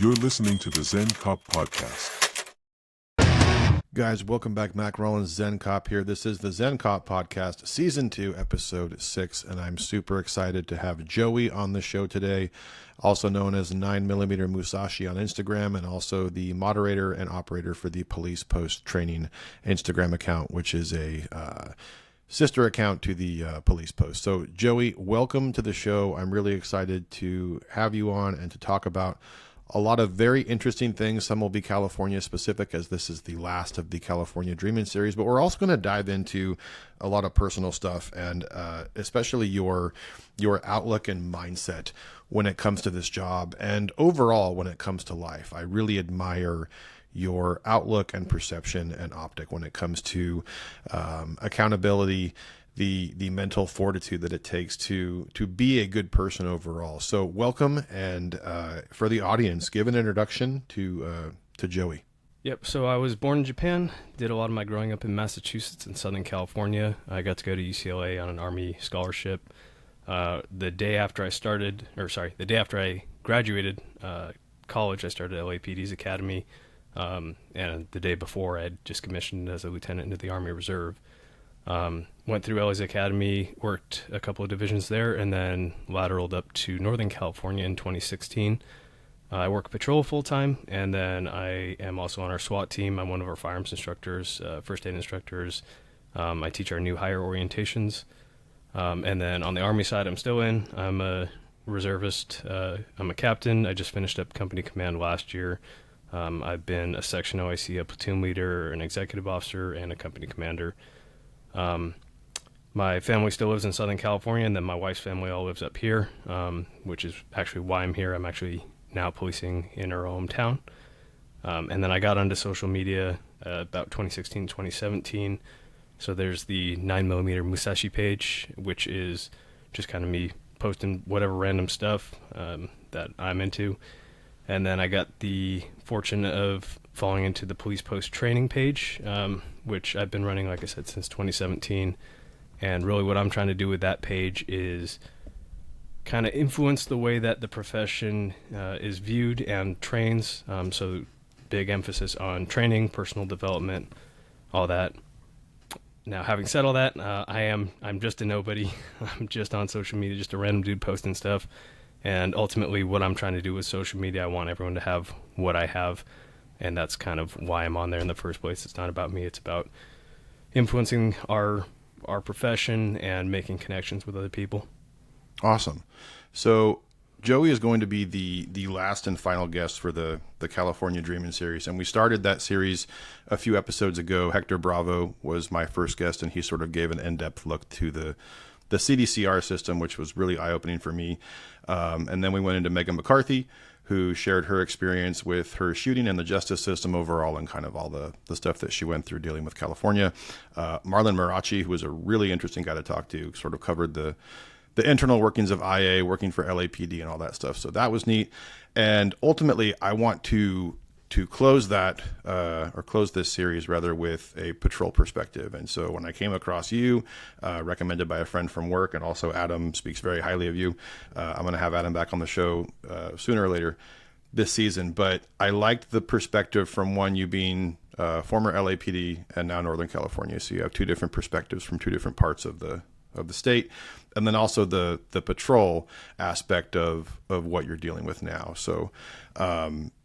You're listening to the Zen Cop Podcast. Guys, welcome back. Mac Rollins, Zen Cop here. This is the Zen Cop Podcast, Season 2, Episode 6, and I'm super excited to have Joey on the show today, also known as 9mm Musashi on Instagram, and also the moderator and operator for the Police Post Training Instagram account, which is a sister account to the Police Post. So, Joey, welcome to the show. I'm really excited to have you on and to talk about a lot of very interesting things. Some will be California specific, as this is the last of the California Dreamin series, but we're also going to dive into a lot of personal stuff and especially your outlook and mindset when it comes to this job and overall when it comes to life. I really admire your outlook and perception and optic when it comes to accountability, the mental fortitude that it takes to be a good person overall. So welcome, and for the audience, give an introduction to Joey. Yep, so I was born in Japan, did a lot of my growing up in Massachusetts and Southern California. I got to go to UCLA on an Army scholarship. The day after I graduated college, I started LAPD's Academy, and the day before I had just commissioned as a lieutenant into the Army Reserve. Went through LA's Academy, worked a couple of divisions there, and then lateraled up to Northern California in 2016. I work patrol full-time, and then I am also on our SWAT team. I'm one of our firearms instructors, first aid instructors. I teach our new hire orientations. And then on the Army side, I'm still in. I'm a reservist. I'm a captain. I just finished up company command last year. I've been a section OIC, a platoon leader, an executive officer, and a company commander. My family still lives in Southern California, and then my wife's family all lives up here, which is actually why I'm here. I'm actually now policing in our hometown. And then I got onto social media about 2016, 2017. So there's the 9mm Musashi page, which is just kind of me posting whatever random stuff that I'm into. And then I got the fortune of falling into the Police Post Training page, which I've been running, like I said, since 2017. And really what I'm trying to do with that page is kind of influence the way that the profession is viewed and trains. So big emphasis on training, personal development, all that. Now, having said all that, I'm just a nobody. I'm just on social media, just a random dude posting stuff. And ultimately what I'm trying to do with social media, I want everyone to have what I have. And that's kind of why I'm on there in the first place. It's not about me. It's about influencing our profession and making connections with other people. Awesome. So Joey is going to be the last and final guest for the California Dreamin series. And we started that series a few episodes ago. Hector Bravo was my first guest, and he sort of gave an in-depth look to the CDCR system, which was really eye-opening for me. And then we went into Megan McCarthy, who shared her experience with her shooting and the justice system overall and kind of all the stuff that she went through dealing with California. Marlon Marachi, who was a really interesting guy to talk to, sort of covered the internal workings of IA, working for LAPD and all that stuff. So that was neat. And ultimately, I want to close that, or close this series rather, with a patrol perspective. And so when I came across you, recommended by a friend from work, and also Adam speaks very highly of you, I'm going to have Adam back on the show sooner or later this season. But I liked the perspective from one, you being former LAPD and now Northern California. So you have two different perspectives from two different parts of the state, and then also the patrol aspect of what you're dealing with now. So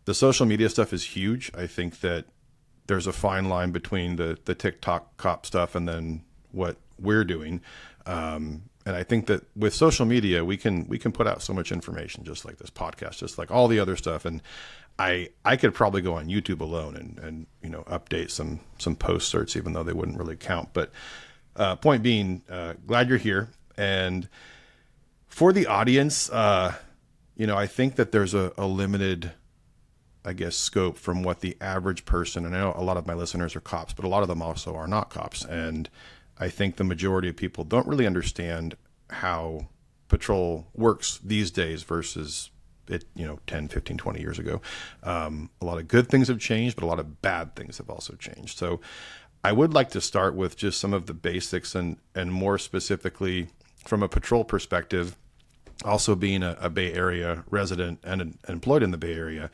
the social media stuff is huge. I think that there's a fine line between the TikTok cop stuff and then what we're doing. And I think that with social media, we can put out so much information, just like this podcast, just like all the other stuff. And I could probably go on YouTube alone and update some post certs, even though they wouldn't really count. But point being, glad you're here. And for the audience, I think that there's a limited, I guess, scope from what the average person, and I know a lot of my listeners are cops, but a lot of them also are not cops. And I think the majority of people don't really understand how patrol works these days versus it, 10, 15, 20 years ago. A lot of good things have changed, but a lot of bad things have also changed. So I would like to start with just some of the basics and more specifically from a patrol perspective. also being a Bay Area resident and employed in the Bay Area,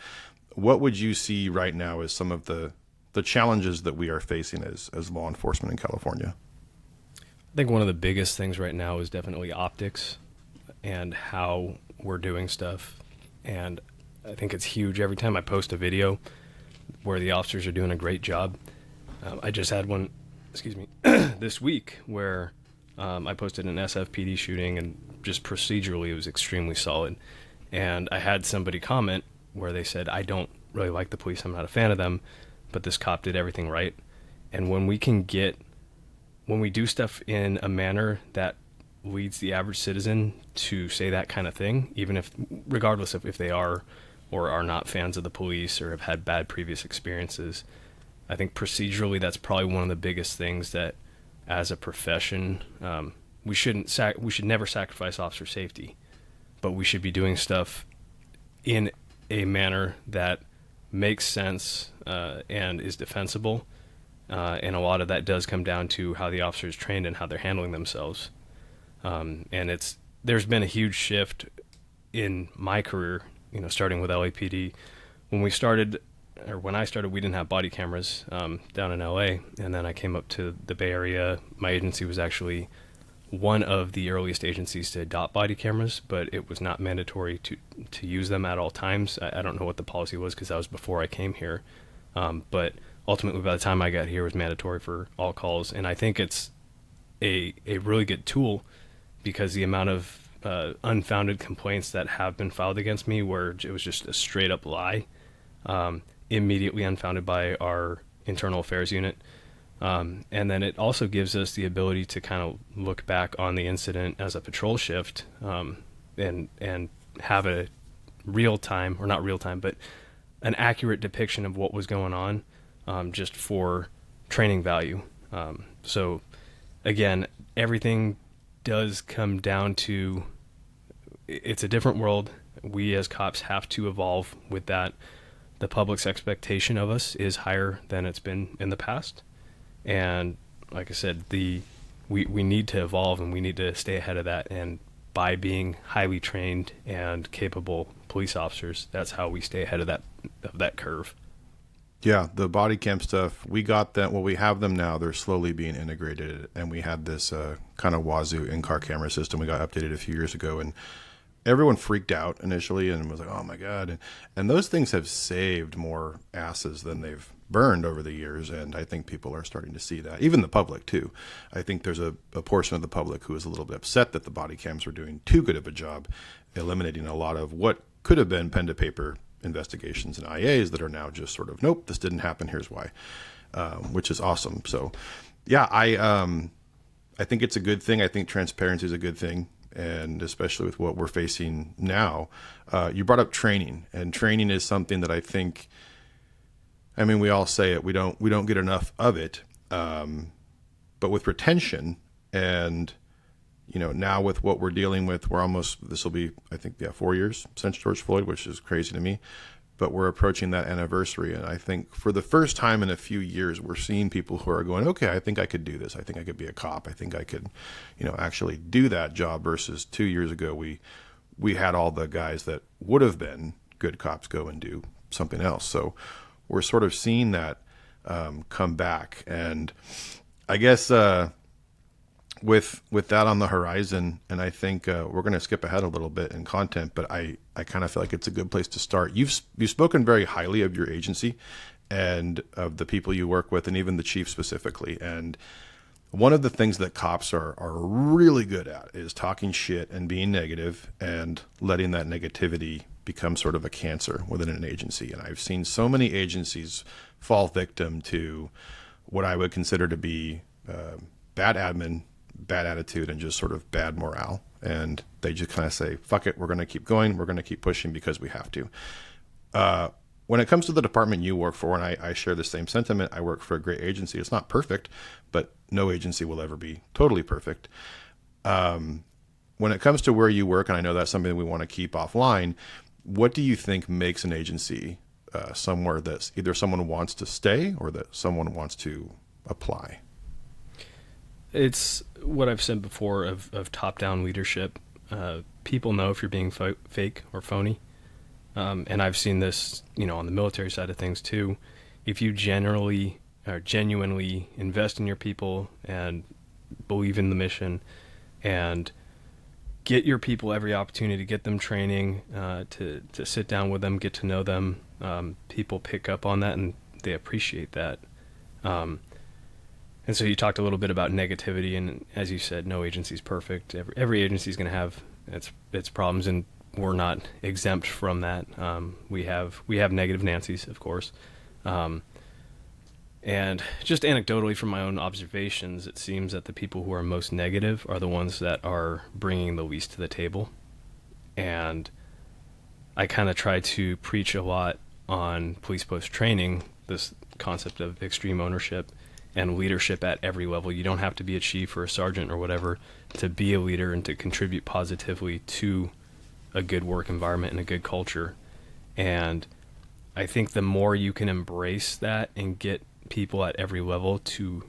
what would you see right now as some of the challenges that we are facing as law enforcement in California? I think one of the biggest things right now is definitely optics and how we're doing stuff. And I think it's huge. Every time I post a video where the officers are doing a great job, I just had one, this week where I posted an SFPD shooting, and just procedurally it was extremely solid. And I had somebody comment where they said, I don't really like the police, I'm not a fan of them, but this cop did everything right. And when we do stuff in a manner that leads the average citizen to say that kind of thing, even if, regardless of if they are or are not fans of the police or have had bad previous experiences, I think procedurally that's probably one of the biggest things that, as a profession, we should never sacrifice officer safety, but we should be doing stuff in a manner that makes sense and is defensible. And a lot of that does come down to how the officer is trained and how they're handling themselves. And there's been a huge shift in my career, starting with LAPD. When I started, we didn't have body cameras down in LA. And then I came up to the Bay Area. My agency was actually one of the earliest agencies to adopt body cameras, but it was not mandatory to use them at all times. I don't know what the policy was because that was before I came here. But ultimately, by the time I got here, it was mandatory for all calls. And I think it's a really good tool because the amount of unfounded complaints that have been filed against me where it was just a straight up lie, immediately unfounded by our internal affairs unit. And then it also gives us the ability to kind of look back on the incident as a patrol shift and have a real time, or not real time, but an accurate depiction of what was going on, just for training value. So again, everything does come down to, it's a different world. We as cops have to evolve with that. The public's expectation of us is higher than it's been in the past. And like I said, we need to evolve and we need to stay ahead of that. And by being highly trained and capable police officers, that's how we stay ahead of that curve. Yeah, the body cam stuff, we got that. Well, we have them now. They're slowly being integrated. And we had this kind of Wazoo in-car camera system. We got updated a few years ago. And everyone freaked out initially and was like, oh, my God. And those things have saved more asses than they've burned over the years. And I think people are starting to see that. Even the public, too. I think there's a portion of the public who is a little bit upset that the body cams were doing too good of a job eliminating a lot of what could have been pen to paper investigations and IAs that are now just sort of, nope, this didn't happen, here's why, which is awesome. So yeah, I think it's a good thing. I think transparency is a good thing. And especially with what we're facing now, you brought up training, and training is something that I think, we all say it, we don't get enough of it. But with retention and, now with what we're dealing with, this will be, I think, 4 years since George Floyd, which is crazy to me, but we're approaching that anniversary. And I think for the first time in a few years, we're seeing people who are going, okay, I think I could do this. I think I could be a cop. I think I could, actually do that job, versus 2 years ago, we had all the guys that would have been good cops go and do something else. So we're sort of seeing that come back. And I guess, with that on the horizon, and I think we're going to skip ahead a little bit in content, but I kind of feel like it's a good place to start. You've spoken very highly of your agency and of the people you work with, and even the chief specifically. And one of the things that cops are really good at is talking shit and being negative and letting that negativity become sort of a cancer within an agency. And I've seen so many agencies fall victim to what I would consider to be bad admin, bad attitude, and just sort of bad morale. And they just kind of say, fuck it, we're going to keep going. We're going to keep pushing because we have to. When it comes to the department you work for, and I share the same sentiment, I work for a great agency. It's not perfect, but no agency will ever be totally perfect. When it comes to where you work, and I know that's something we want to keep offline, what do you think makes an agency somewhere that's either someone wants to stay or that someone wants to apply? It's what I've said before of top-down leadership. people know if you're being fake or phony. And I've seen this, on the military side of things too. If you generally or genuinely invest in your people and believe in the mission and get your people every opportunity to get them training, to sit down with them, get to know them, people pick up on that and they appreciate that. And so you talked a little bit about negativity, and as you said, no agency is perfect. Every agency is going to have its problems, and we're not exempt from that. We have negative Nancys, of course. And just anecdotally from my own observations, it seems that the people who are most negative are the ones that are bringing the least to the table. And I kind of try to preach a lot on police post training, this concept of extreme ownership and leadership at every level. You don't have to be a chief or a sergeant or whatever to be a leader and to contribute positively to a good work environment and a good culture. And I think the more you can embrace that and get people at every level to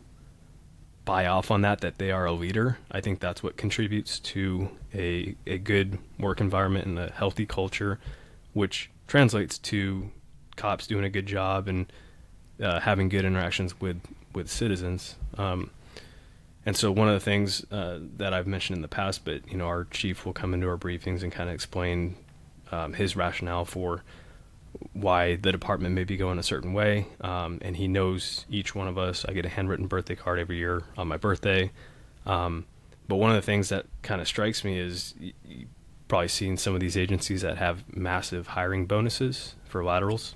buy off on that they are a leader, I think that's what contributes to a good work environment and a healthy culture, which translates to cops doing a good job and having good interactions with citizens. And so one of the things that I've mentioned in the past, but our chief will come into our briefings and kind of explain his rationale for why the department may be going a certain way. And he knows each one of us. I get a handwritten birthday card every year on my birthday. But one of the things that kind of strikes me is you've probably seen some of these agencies that have massive hiring bonuses for laterals.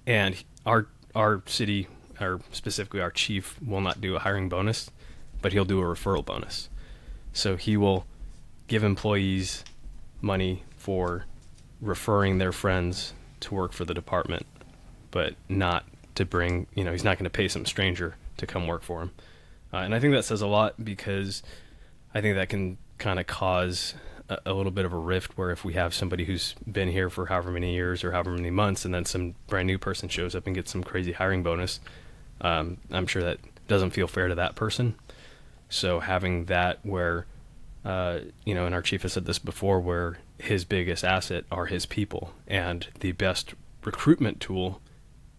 And our city, or specifically our chief, will not do a hiring bonus, but he'll do a referral bonus. So he will give employees money for referring their friends to work for the department, but not to bring, he's not going to pay some stranger to come work for him. And I think that says a lot, because I think that can kind of cause a little bit of a rift, where if we have somebody who's been here for however many years or however many months, and then some brand new person shows up and gets some crazy hiring bonus, I'm sure that doesn't feel fair to that person. So having that where, and our chief has said this before, where his biggest asset are his people, and the best recruitment tool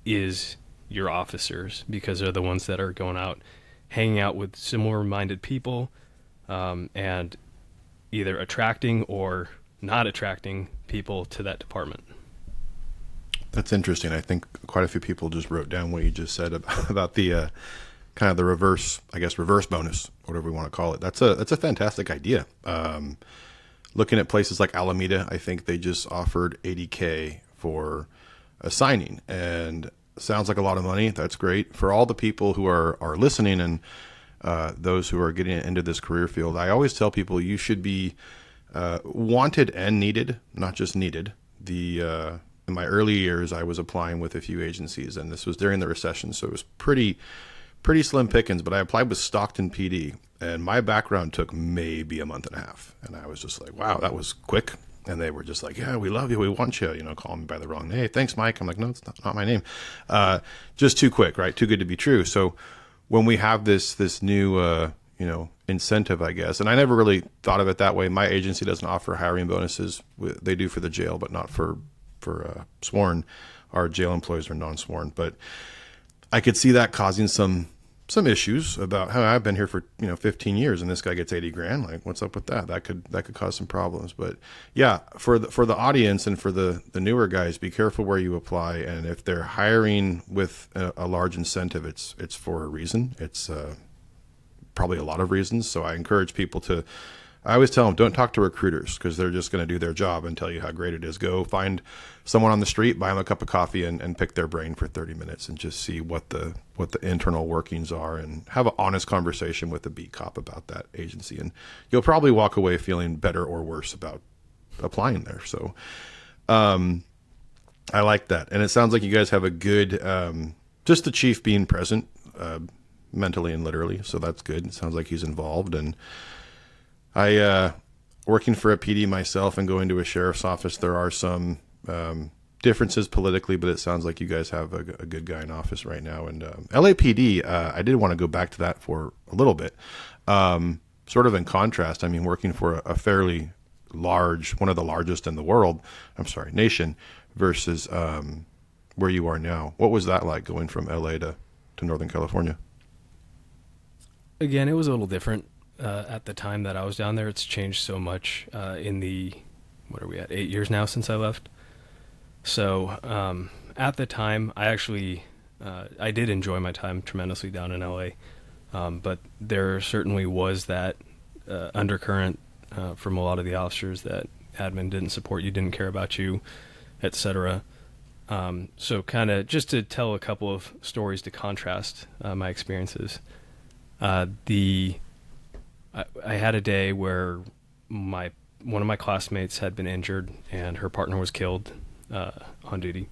is your officers, because they're the ones that are going out, hanging out with similar-minded people, and either attracting or not attracting people to that department. That's interesting. I think quite a few people just wrote down what you just said about the kind of the reverse bonus, whatever we want to call it. That's a fantastic idea. Looking at places like Alameda, I think they just offered $80K for a signing, and sounds like a lot of money. That's great for all the people who are listening, and those who are getting into this career field. I always tell people you should be wanted and needed, not just needed. In my early years, I was applying with a few agencies, and this was during the recession, so it was pretty slim pickings. But I applied with Stockton PD, and my background took maybe a month and a half, and I was just like, wow, that was quick. And they were just like, yeah, we love you, we want you, calling me by the wrong name. Hey, thanks, Mike. I'm like, no, it's not my name. Just too quick, right? Too good to be true. So when we have this new incentive, I guess, and I never really thought of it that way. My agency doesn't offer hiring bonuses. They do for the jail, but not for sworn. Our jail employees are non-sworn. But I could see that causing some issues about how I've been here for 15 years and this guy gets 80 grand. Like, what's up with that? That could cause some problems. But yeah, for the audience and for the newer guys, be careful where you apply. And if they're hiring with a large incentive, it's for a reason. It's probably a lot of reasons. So I encourage people to, I always tell them, don't talk to recruiters, because they're just going to do their job and tell you how great it is. Go find someone on the street, buy them a cup of coffee, and pick their brain for 30 minutes and just see what the internal workings are, and have an honest conversation with the beat cop about that agency. And you'll probably walk away feeling better or worse about applying there. So I like that. And it sounds like you guys have a good, just the chief being present mentally and literally. So that's good. It sounds like he's involved. And I, working for a PD myself and going to a sheriff's office, there are some differences politically, but it sounds like you guys have a good guy in office right now. And LAPD, I did want to go back to that for a little bit. sort of in contrast, I mean, working for a fairly large, one of the largest in the world, nation, versus where you are now. What was that like going from LA to Northern California? Again, it was a little different at the time that I was down there. It's changed so much in the, what are we at, 8 years now since I left. So at the time, I actually, I did enjoy my time tremendously down in LA, but there certainly was that undercurrent from a lot of the officers that admin didn't support you, didn't care about you, etc. So kind of just to tell a couple of stories to contrast my experiences. I had a day where one of my classmates had been injured and her partner was killed on duty.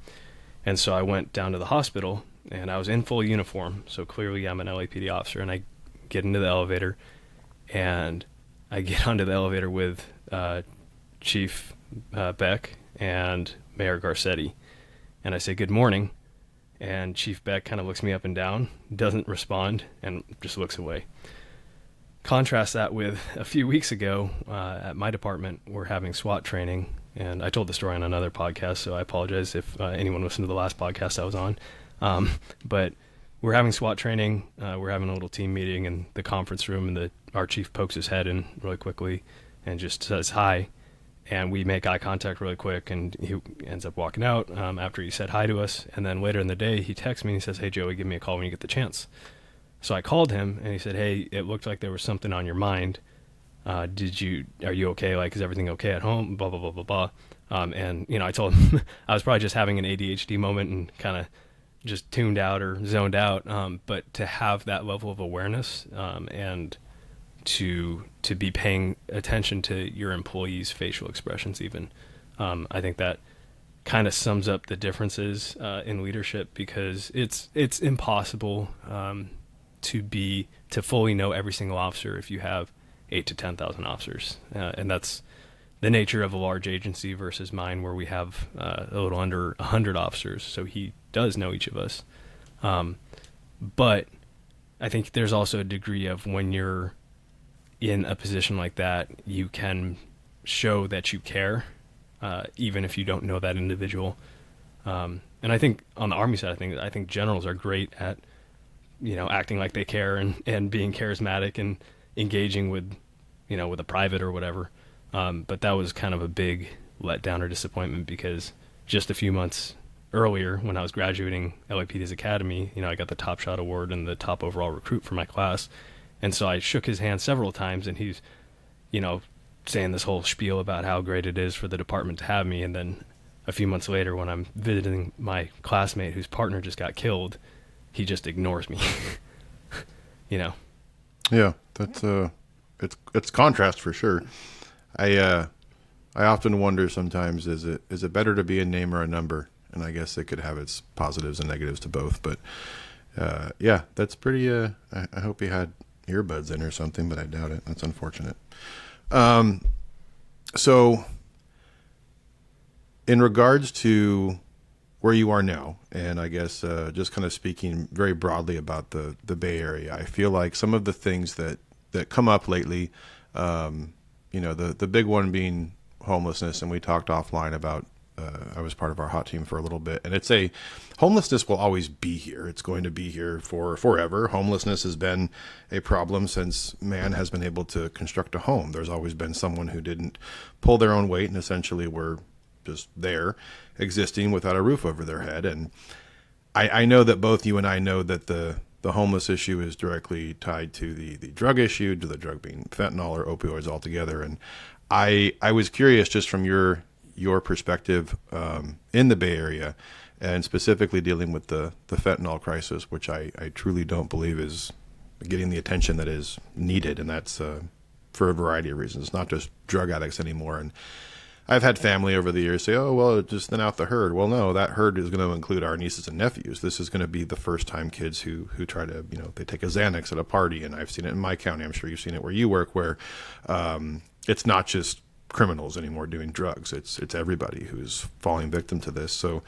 And so I went down to the hospital and I was in full uniform. So clearly I'm an LAPD officer, and I get into the elevator and I get onto the elevator with Chief Beck and Mayor Garcetti. And I say, "Good morning." And Chief Beck kind of looks me up and down, doesn't respond, and just looks away. Contrast that with a few weeks ago at my department, we're having SWAT training. And I told the story on another podcast, so I apologize if anyone listened to the last podcast I was on. But we're having SWAT training. We're having a little team meeting in the conference room, and our chief pokes his head in really quickly and just says hi. And we make eye contact really quick, and he ends up walking out after he said hi to us. And then later in the day, he texts me and he says, "Hey, Joey, give me a call when you get the chance." So I called him, and he said, "Hey, it looked like there was something on your mind. Are you okay? Like, is everything okay at home? Blah, blah, blah, blah, blah." And, I told him I was probably just having an ADHD moment and kind of just tuned out or zoned out. But to have that level of awareness and to be paying attention to your employees' facial expressions even, I think that kind of sums up the differences in leadership, because it's impossible to fully know every single officer if you have 8 to 10,000 officers. And that's the nature of a large agency versus mine, where we have a little under 100 officers. So he does know each of us. But I think there's also a degree of, when you're in a position like that, you can show that you care, even if you don't know that individual. And I think on the Army side of things, I think generals are great at, acting like they care and being charismatic and engaging with a private or whatever. But that was kind of a big letdown or disappointment, because just a few months earlier, when I was graduating LAPD's Academy, I got the Top Shot Award and the top overall recruit for my class. And so I shook his hand several times, and he's, saying this whole spiel about how great it is for the department to have me. And then a few months later, when I'm visiting my classmate whose partner just got killed, he just ignores me. Yeah, that's it's contrast for sure. I often wonder sometimes, is it better to be a name or a number? And I guess it could have its positives and negatives to both. But yeah, that's pretty. I hope he had earbuds in or something, but I doubt it. That's unfortunate. So in regards to where you are now, and I guess just kind of speaking very broadly about the Bay Area, I feel like some of the things that come up lately, the big one being homelessness, and we talked offline about, I was part of our hot team for a little bit, and homelessness will always be here. It's going to be here for forever. Homelessness has been a problem since man has been able to construct a home. There's always been someone who didn't pull their own weight and essentially were just there, existing without a roof over their head. And I know that both you and I know that the homeless issue is directly tied to the drug issue, to the drug being fentanyl or opioids altogether. And I was curious, just from your perspective in the Bay Area, and specifically dealing with the fentanyl crisis, which I truly don't believe is getting the attention that is needed. And that's for a variety of reasons. It's not just drug addicts anymore. And I've had family over the years say, "Oh, well, it just thin out the herd." Well, no, that herd is going to include our nieces and nephews. This is going to be the first time kids who try to, they take a Xanax at a party. And I've seen it in my county. I'm sure you've seen it where you work, where it's not just criminals anymore doing drugs. It's everybody who's falling victim to this. So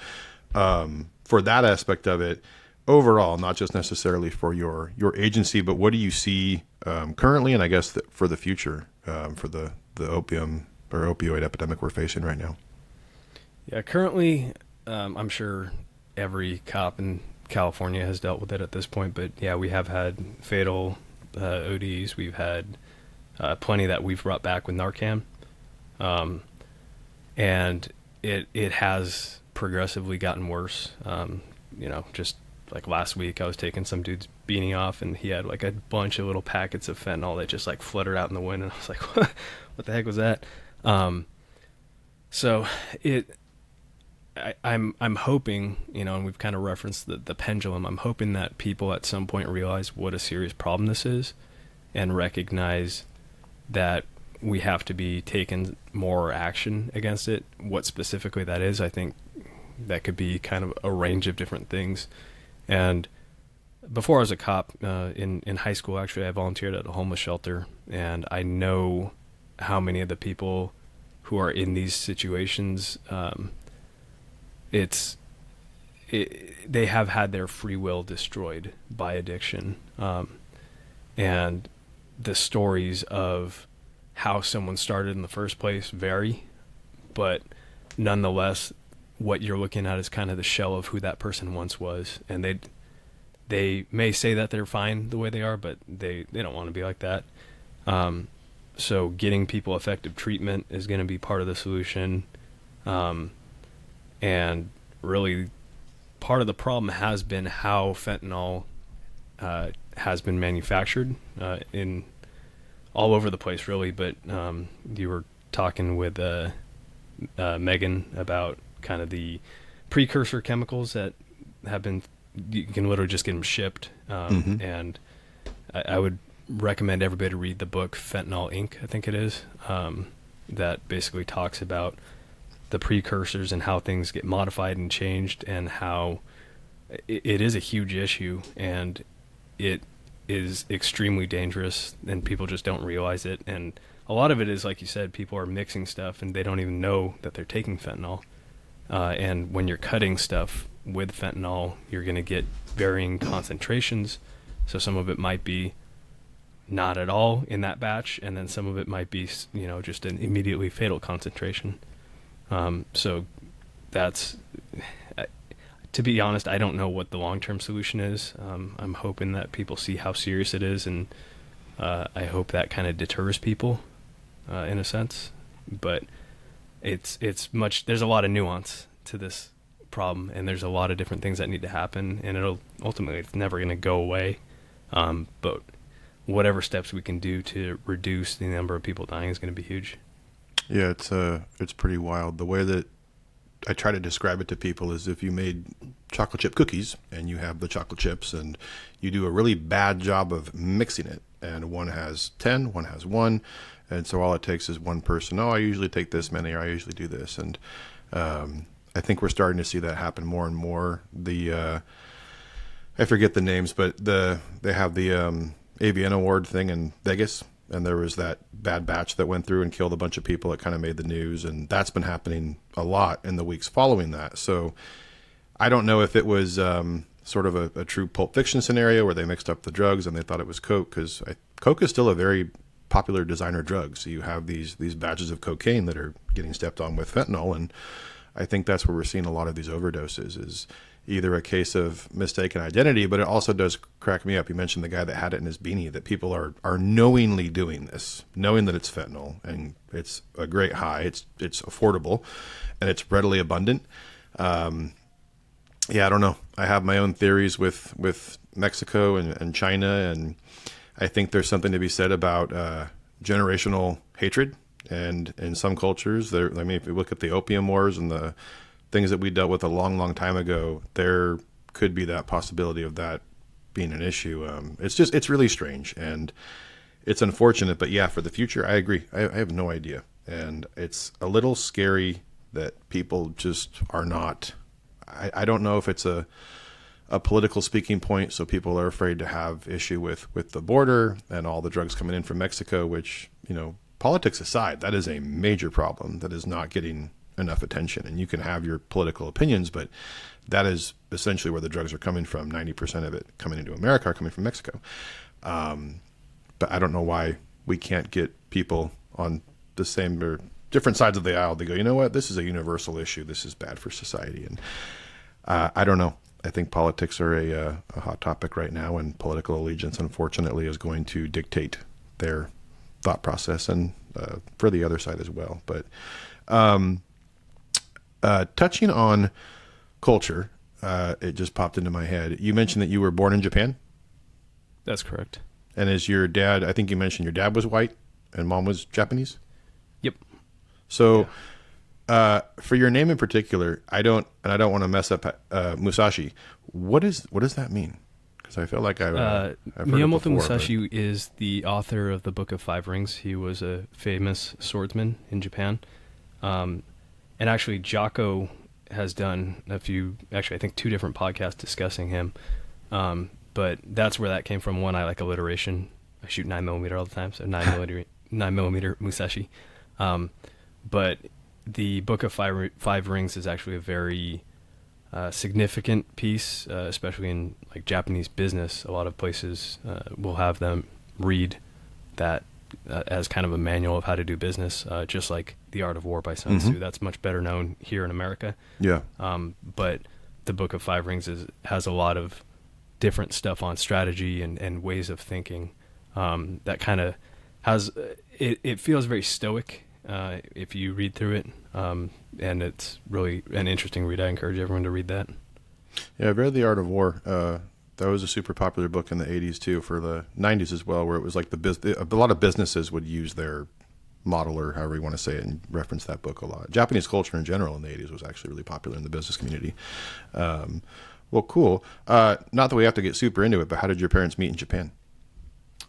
for that aspect of it, overall, not just necessarily for your agency, but what do you see currently, and I guess for the future, for the opium or opioid epidemic we're facing right now? Yeah, currently, I'm sure every cop in California has dealt with it at this point, but yeah, we have had fatal ODs. We've had plenty that we've brought back with Narcan, and it has progressively gotten worse. Just like last week, I was taking some dude's beanie off, and he had like a bunch of little packets of fentanyl that just like fluttered out in the wind, and I was like, "What the heck was that?" So I'm hoping, and we've kind of referenced the pendulum. I'm hoping that people at some point realize what a serious problem this is, and recognize that we have to be taking more action against it. What specifically that is, I think that could be kind of a range of different things. And before I was a cop, in high school, actually, I volunteered at a homeless shelter, and I know how many of the people who are in these situations, they have had their free will destroyed by addiction. And the stories of how someone started in the first place vary, but nonetheless, what you're looking at is kind of the shell of who that person once was. And they may say that they're fine the way they are, but they don't want to be like that. So getting people effective treatment is going to be part of the solution. And really part of the problem has been how fentanyl has been manufactured in all over the place, really. But you were talking with Megan about kind of the precursor chemicals that have been, you can literally just get them shipped. And I would recommend everybody to read the book Fentanyl Inc., I think it is, that basically talks about the precursors and how things get modified and changed, and how it is a huge issue, and it is extremely dangerous, and people just don't realize it. And a lot of it is, like you said, people are mixing stuff and they don't even know that they're taking fentanyl. And when you're cutting stuff with fentanyl, you're going to get varying concentrations. So some of it might be not at all in that batch, and then some of it might be, just an immediately fatal concentration. So that's, to be honest, I don't know what the long-term solution is. I'm hoping that people see how serious it is, and I hope that kind of deters people in a sense. But there's a lot of nuance to this problem, and there's a lot of different things that need to happen, and it's never going to go away. But whatever steps we can do to reduce the number of people dying is going to be huge. Yeah, it's pretty wild. The way that I try to describe it to people is if you made chocolate chip cookies and you have the chocolate chips and you do a really bad job of mixing it, and one has 10, one has 1, and so all it takes is one person, I usually take this many, or I usually do this. And I think we're starting to see that happen more and more. I forget the names, but they have the AVN award thing in Vegas, and there was that bad batch that went through and killed a bunch of people. It kind of made the news, and that's been happening a lot in the weeks following that. So I don't know if it was sort of a true Pulp Fiction scenario where they mixed up the drugs and they thought it was Coke, because Coke is still a very popular designer drug. So you have these batches of cocaine that are getting stepped on with fentanyl, and I think that's where we're seeing a lot of these overdoses, is either a case of mistaken identity, but it also does crack me up. You mentioned the guy that had it in his beanie, that people are knowingly doing this, knowing that it's fentanyl, and it's a great high. It's affordable, and it's readily abundant. I don't know. I have my own theories with Mexico and China, and I think there's something to be said about generational hatred. And in some cultures, if you look at the opium wars and the things that we dealt with a long, long time ago, there could be that possibility of that being an issue. It's really strange, and it's unfortunate, but yeah, for the future, I agree. I have no idea. And it's a little scary that people just are not, I don't know if it's a political speaking point. So people are afraid to have issue with the border and all the drugs coming in from Mexico, which, politics aside, that is a major problem that is not getting enough attention. And you can have your political opinions, but that is essentially where the drugs are coming from. 90% of it coming into America are coming from Mexico. But I don't know why we can't get people on the same or different sides of the aisle. They go, you know what, this is a universal issue. This is bad for society. And I don't know. I think politics are a hot topic right now, and political allegiance, unfortunately, is going to dictate their thought process, and for the other side as well. But touching on culture, it just popped into my head. You mentioned that you were born in Japan? That's correct. And is your dad, I think you mentioned your dad was white and mom was Japanese? Yep. So for your name in particular, I don't want to mess up Musashi. What does that mean? Because I feel like I've heard Miyamoto it before, Musashi is the author of the Book of Five Rings. He was a famous swordsman in Japan. And actually, Jocko has done I think 2 different podcasts discussing him. But that's where that came from. One, I like alliteration. I shoot 9mm all the time, so 9mm Musashi. But the Book of Five Rings is actually a very significant piece, especially in like Japanese business. A lot of places will have them read that as kind of a manual of how to do business, just like The Art of War by Sun Tzu. That's much better known here in America. Yeah. But the Book of Five Rings has a lot of different stuff on strategy and ways of thinking that kind of has it feels very stoic if you read through it, and it's really an interesting read. I encourage everyone to read that. Yeah, I've read The Art of War. That was a super popular book in the 80s too, for the 90s as well, where it was like a lot of businesses would use their model, or however you want to say it, and reference that book a lot. Japanese culture in general in the 80s was actually really popular in the business community. Well, cool. Not that we have to get super into it, but how did your parents meet in Japan?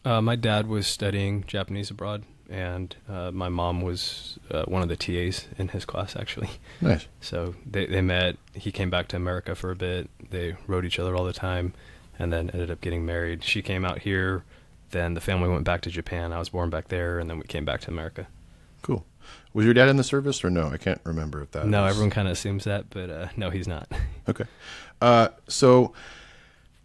My dad was studying Japanese abroad, and my mom was one of the TAs in his class, actually. Nice. So they met. He came back to America for a bit. They wrote each other all the time, and then ended up getting married. She came out here. Then the family went back to Japan. I was born back there, and then we came back to America. Cool. Was your dad in the service or no? I can't remember if that No, everyone kind of assumes that, but no, he's not. Okay. So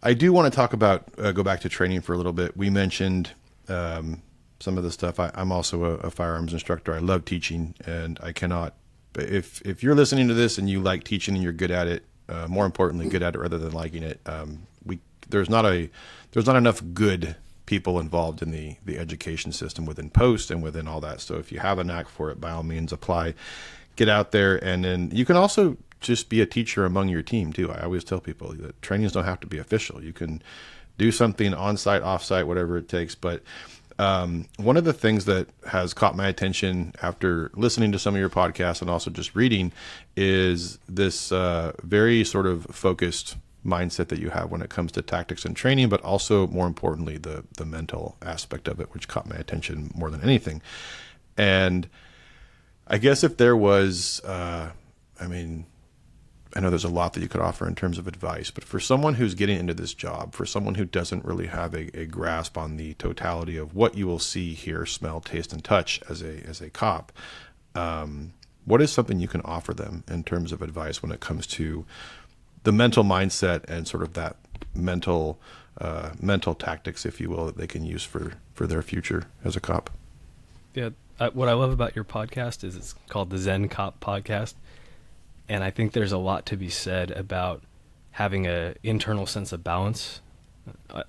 I do want to talk about, go back to training for a little bit. We mentioned some of the stuff. I'm also a firearms instructor. I love teaching, and I cannot, if you're listening to this and you like teaching and you're good at it, more importantly, good at it rather than liking it, there's not enough good people involved in the education system within post and within all that. So if you have a knack for it, by all means apply, get out there. And then you can also just be a teacher among your team too. I always tell people that trainings don't have to be official. You can do something on site, off site, whatever it takes. But one of the things that has caught my attention after listening to some of your podcasts and also just reading is this very sort of focused mindset that you have when it comes to tactics and training, but also more importantly, the mental aspect of it, which caught my attention more than anything. And I guess if there was, I know there's a lot that you could offer in terms of advice, but for someone who's getting into this job, for someone who doesn't really have a grasp on the totality of what you will see, hear, smell, taste, and touch as a cop, what is something you can offer them in terms of advice when it comes to the mental mindset and sort of that mental tactics, if you will, that they can use for their future as a cop? Yeah. What I love about your podcast is it's called the Zen Cop Podcast. And I think there's a lot to be said about having an internal sense of balance.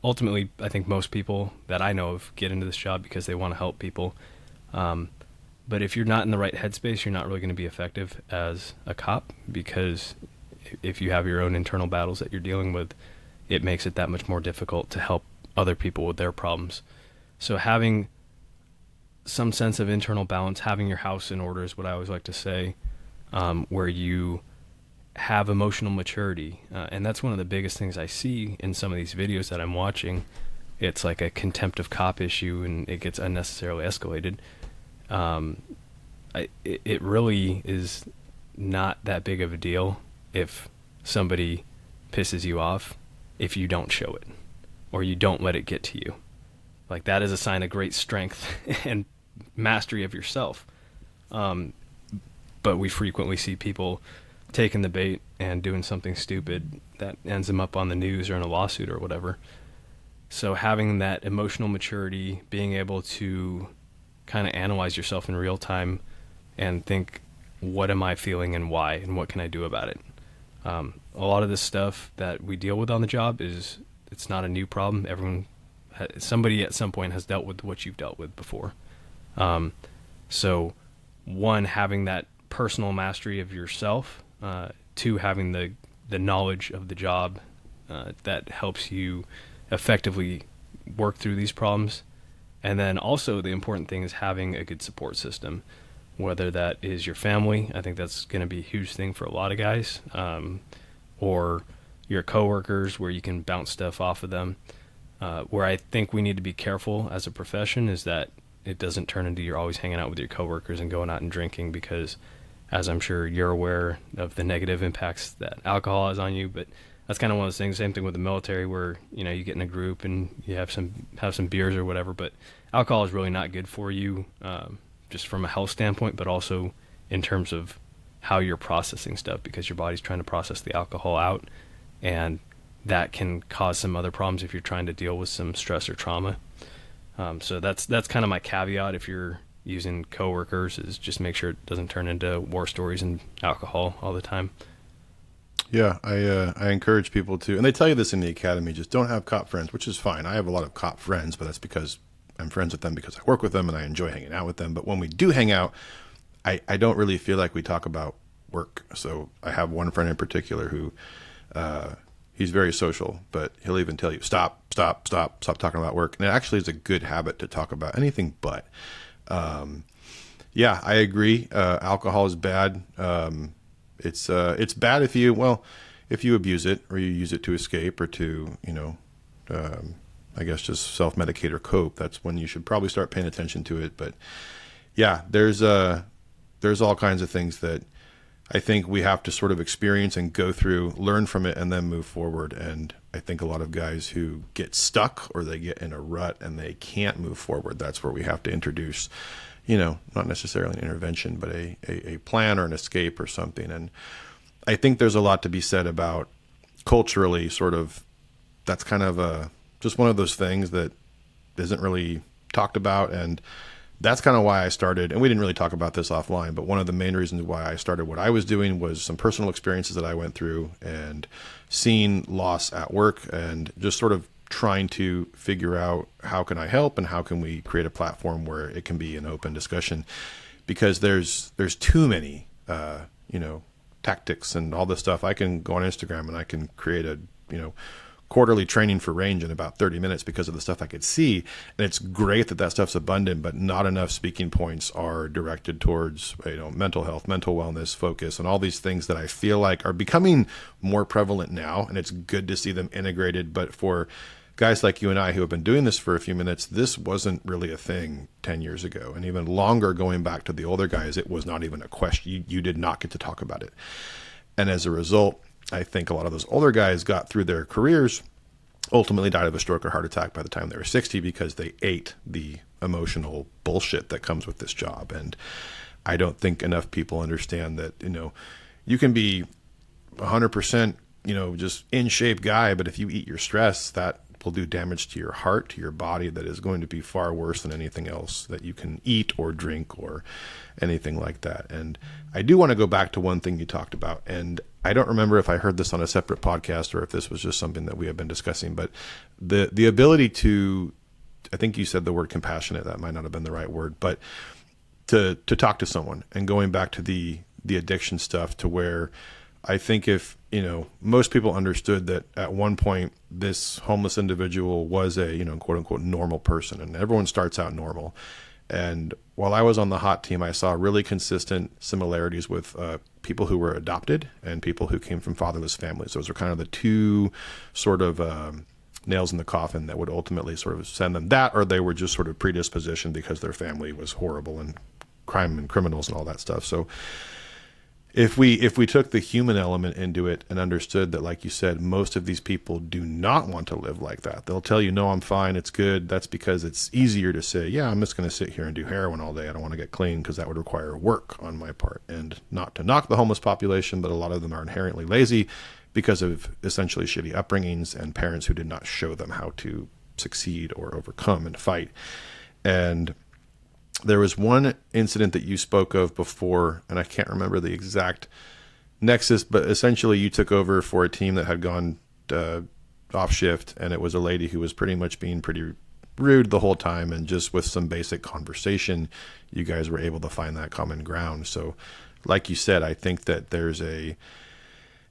Ultimately, I think most people that I know of get into this job because they want to help people. But if you're not in the right headspace, you're not really going to be effective as a cop, because if you have your own internal battles that you're dealing with, it makes it that much more difficult to help other people with their problems. So having some sense of internal balance, having your house in order is what I always like to say, where you have emotional maturity. And that's one of the biggest things I see in some of these videos that I'm watching. It's like a contempt of cop issue, and it gets unnecessarily escalated. It really is not that big of a deal if somebody pisses you off, if you don't show it or you don't let it get to you. Like, that is a sign of great strength and mastery of yourself. But we frequently see people taking the bait and doing something stupid that ends them up on the news or in a lawsuit or whatever. So having that emotional maturity, being able to kind of analyze yourself in real time and think, what am I feeling and why, and what can I do about it? A lot of this stuff that we deal with on the job it's not a new problem. Somebody at some point has dealt with what you've dealt with before. So one, having that personal mastery of yourself, two, having the knowledge of the job that helps you effectively work through these problems. And then also the important thing is having a good support system, whether that is your family. I think that's going to be a huge thing for a lot of guys, or your coworkers where you can bounce stuff off of them. Where I think we need to be careful as a profession is that it doesn't turn into you're always hanging out with your coworkers and going out and drinking, because as I'm sure you're aware of the negative impacts that alcohol has on you. But that's kind of one of those things, same thing with the military, where, you know, you get in a group and you have some beers or whatever, but alcohol is really not good for you, just from a health standpoint, but also in terms of how you're processing stuff, because your body's trying to process the alcohol out, and that can cause some other problems if you're trying to deal with some stress or trauma. So that's kind of my caveat if you're using coworkers, is just make sure it doesn't turn into war stories and alcohol all the time. Yeah, I encourage people to, and they tell you this in the academy, just don't have cop friends, which is fine. I have a lot of cop friends, but that's because I'm friends with them because I work with them and I enjoy hanging out with them. But when we do hang out, I don't really feel like we talk about work. So I have one friend in particular who, he's very social, but he'll even tell you, stop talking about work. And it actually is a good habit to talk about anything but. Yeah, I agree. Alcohol is bad. It's bad if you abuse it, or you use it to escape, or to, I guess just self-medicate or cope. That's when you should probably start paying attention to it. But yeah, there's all kinds of things that I think we have to sort of experience and go through, learn from it, and then move forward. And I think a lot of guys who get stuck, or they get in a rut and they can't move forward, that's where we have to introduce, not necessarily an intervention, but a plan or an escape or something. And I think there's a lot to be said about culturally, sort of, that's kind of just one of those things that isn't really talked about. And that's kind of why I started, and we didn't really talk about this offline, but one of the main reasons why I started what I was doing was some personal experiences that I went through and seeing loss at work, and just sort of trying to figure out how can I help, and how can we create a platform where it can be an open discussion, because there's too many, tactics and all this stuff. I can go on Instagram and I can create a, quarterly training for range in about 30 minutes because of the stuff I could see. And it's great that stuff's abundant, but not enough speaking points are directed towards, mental health, mental wellness, focus, and all these things that I feel like are becoming more prevalent now. And it's good to see them integrated. But for guys like you and I who have been doing this for a few minutes, this wasn't really a thing 10 years ago. And even longer, going back to the older guys, it was not even a question. You did not get to talk about it. And as a result, I think a lot of those older guys got through their careers, ultimately died of a stroke or heart attack by the time they were 60, because they ate the emotional bullshit that comes with this job. And I don't think enough people understand that, you can be 100%, just in shape guy, but if you eat your stress, that will do damage to your heart, to your body, that is going to be far worse than anything else that you can eat or drink or anything like that. And I do want to go back to one thing you talked about, and I don't remember if I heard this on a separate podcast or if this was just something that we have been discussing, but the ability to, I think you said the word compassionate, that might not have been the right word, but to talk to someone, and going back to the addiction stuff, to where I think if, most people understood that at one point this homeless individual was a, quote unquote, normal person, and everyone starts out normal. And while I was on the HOT team, I saw really consistent similarities with people who were adopted and people who came from fatherless families. Those are kind of the two sort of nails in the coffin that would ultimately sort of send them that, or they were just sort of predispositioned because their family was horrible and crime and criminals and all that stuff. So if we took the human element into it and understood that, like you said, most of these people do not want to live like that. They'll tell you, no, I'm fine, it's good. That's because it's easier to say, yeah, I'm just going to sit here and do heroin all day. I don't want to get clean because that would require work on my part. And not to knock the homeless population, but a lot of them are inherently lazy because of essentially shitty upbringings and parents who did not show them how to succeed or overcome and fight. And there was one incident that you spoke of before, and I can't remember the exact nexus, but essentially you took over for a team that had gone off shift, and it was a lady who was pretty much being pretty rude the whole time, and just with some basic conversation, you guys were able to find that common ground. So like you said, I think that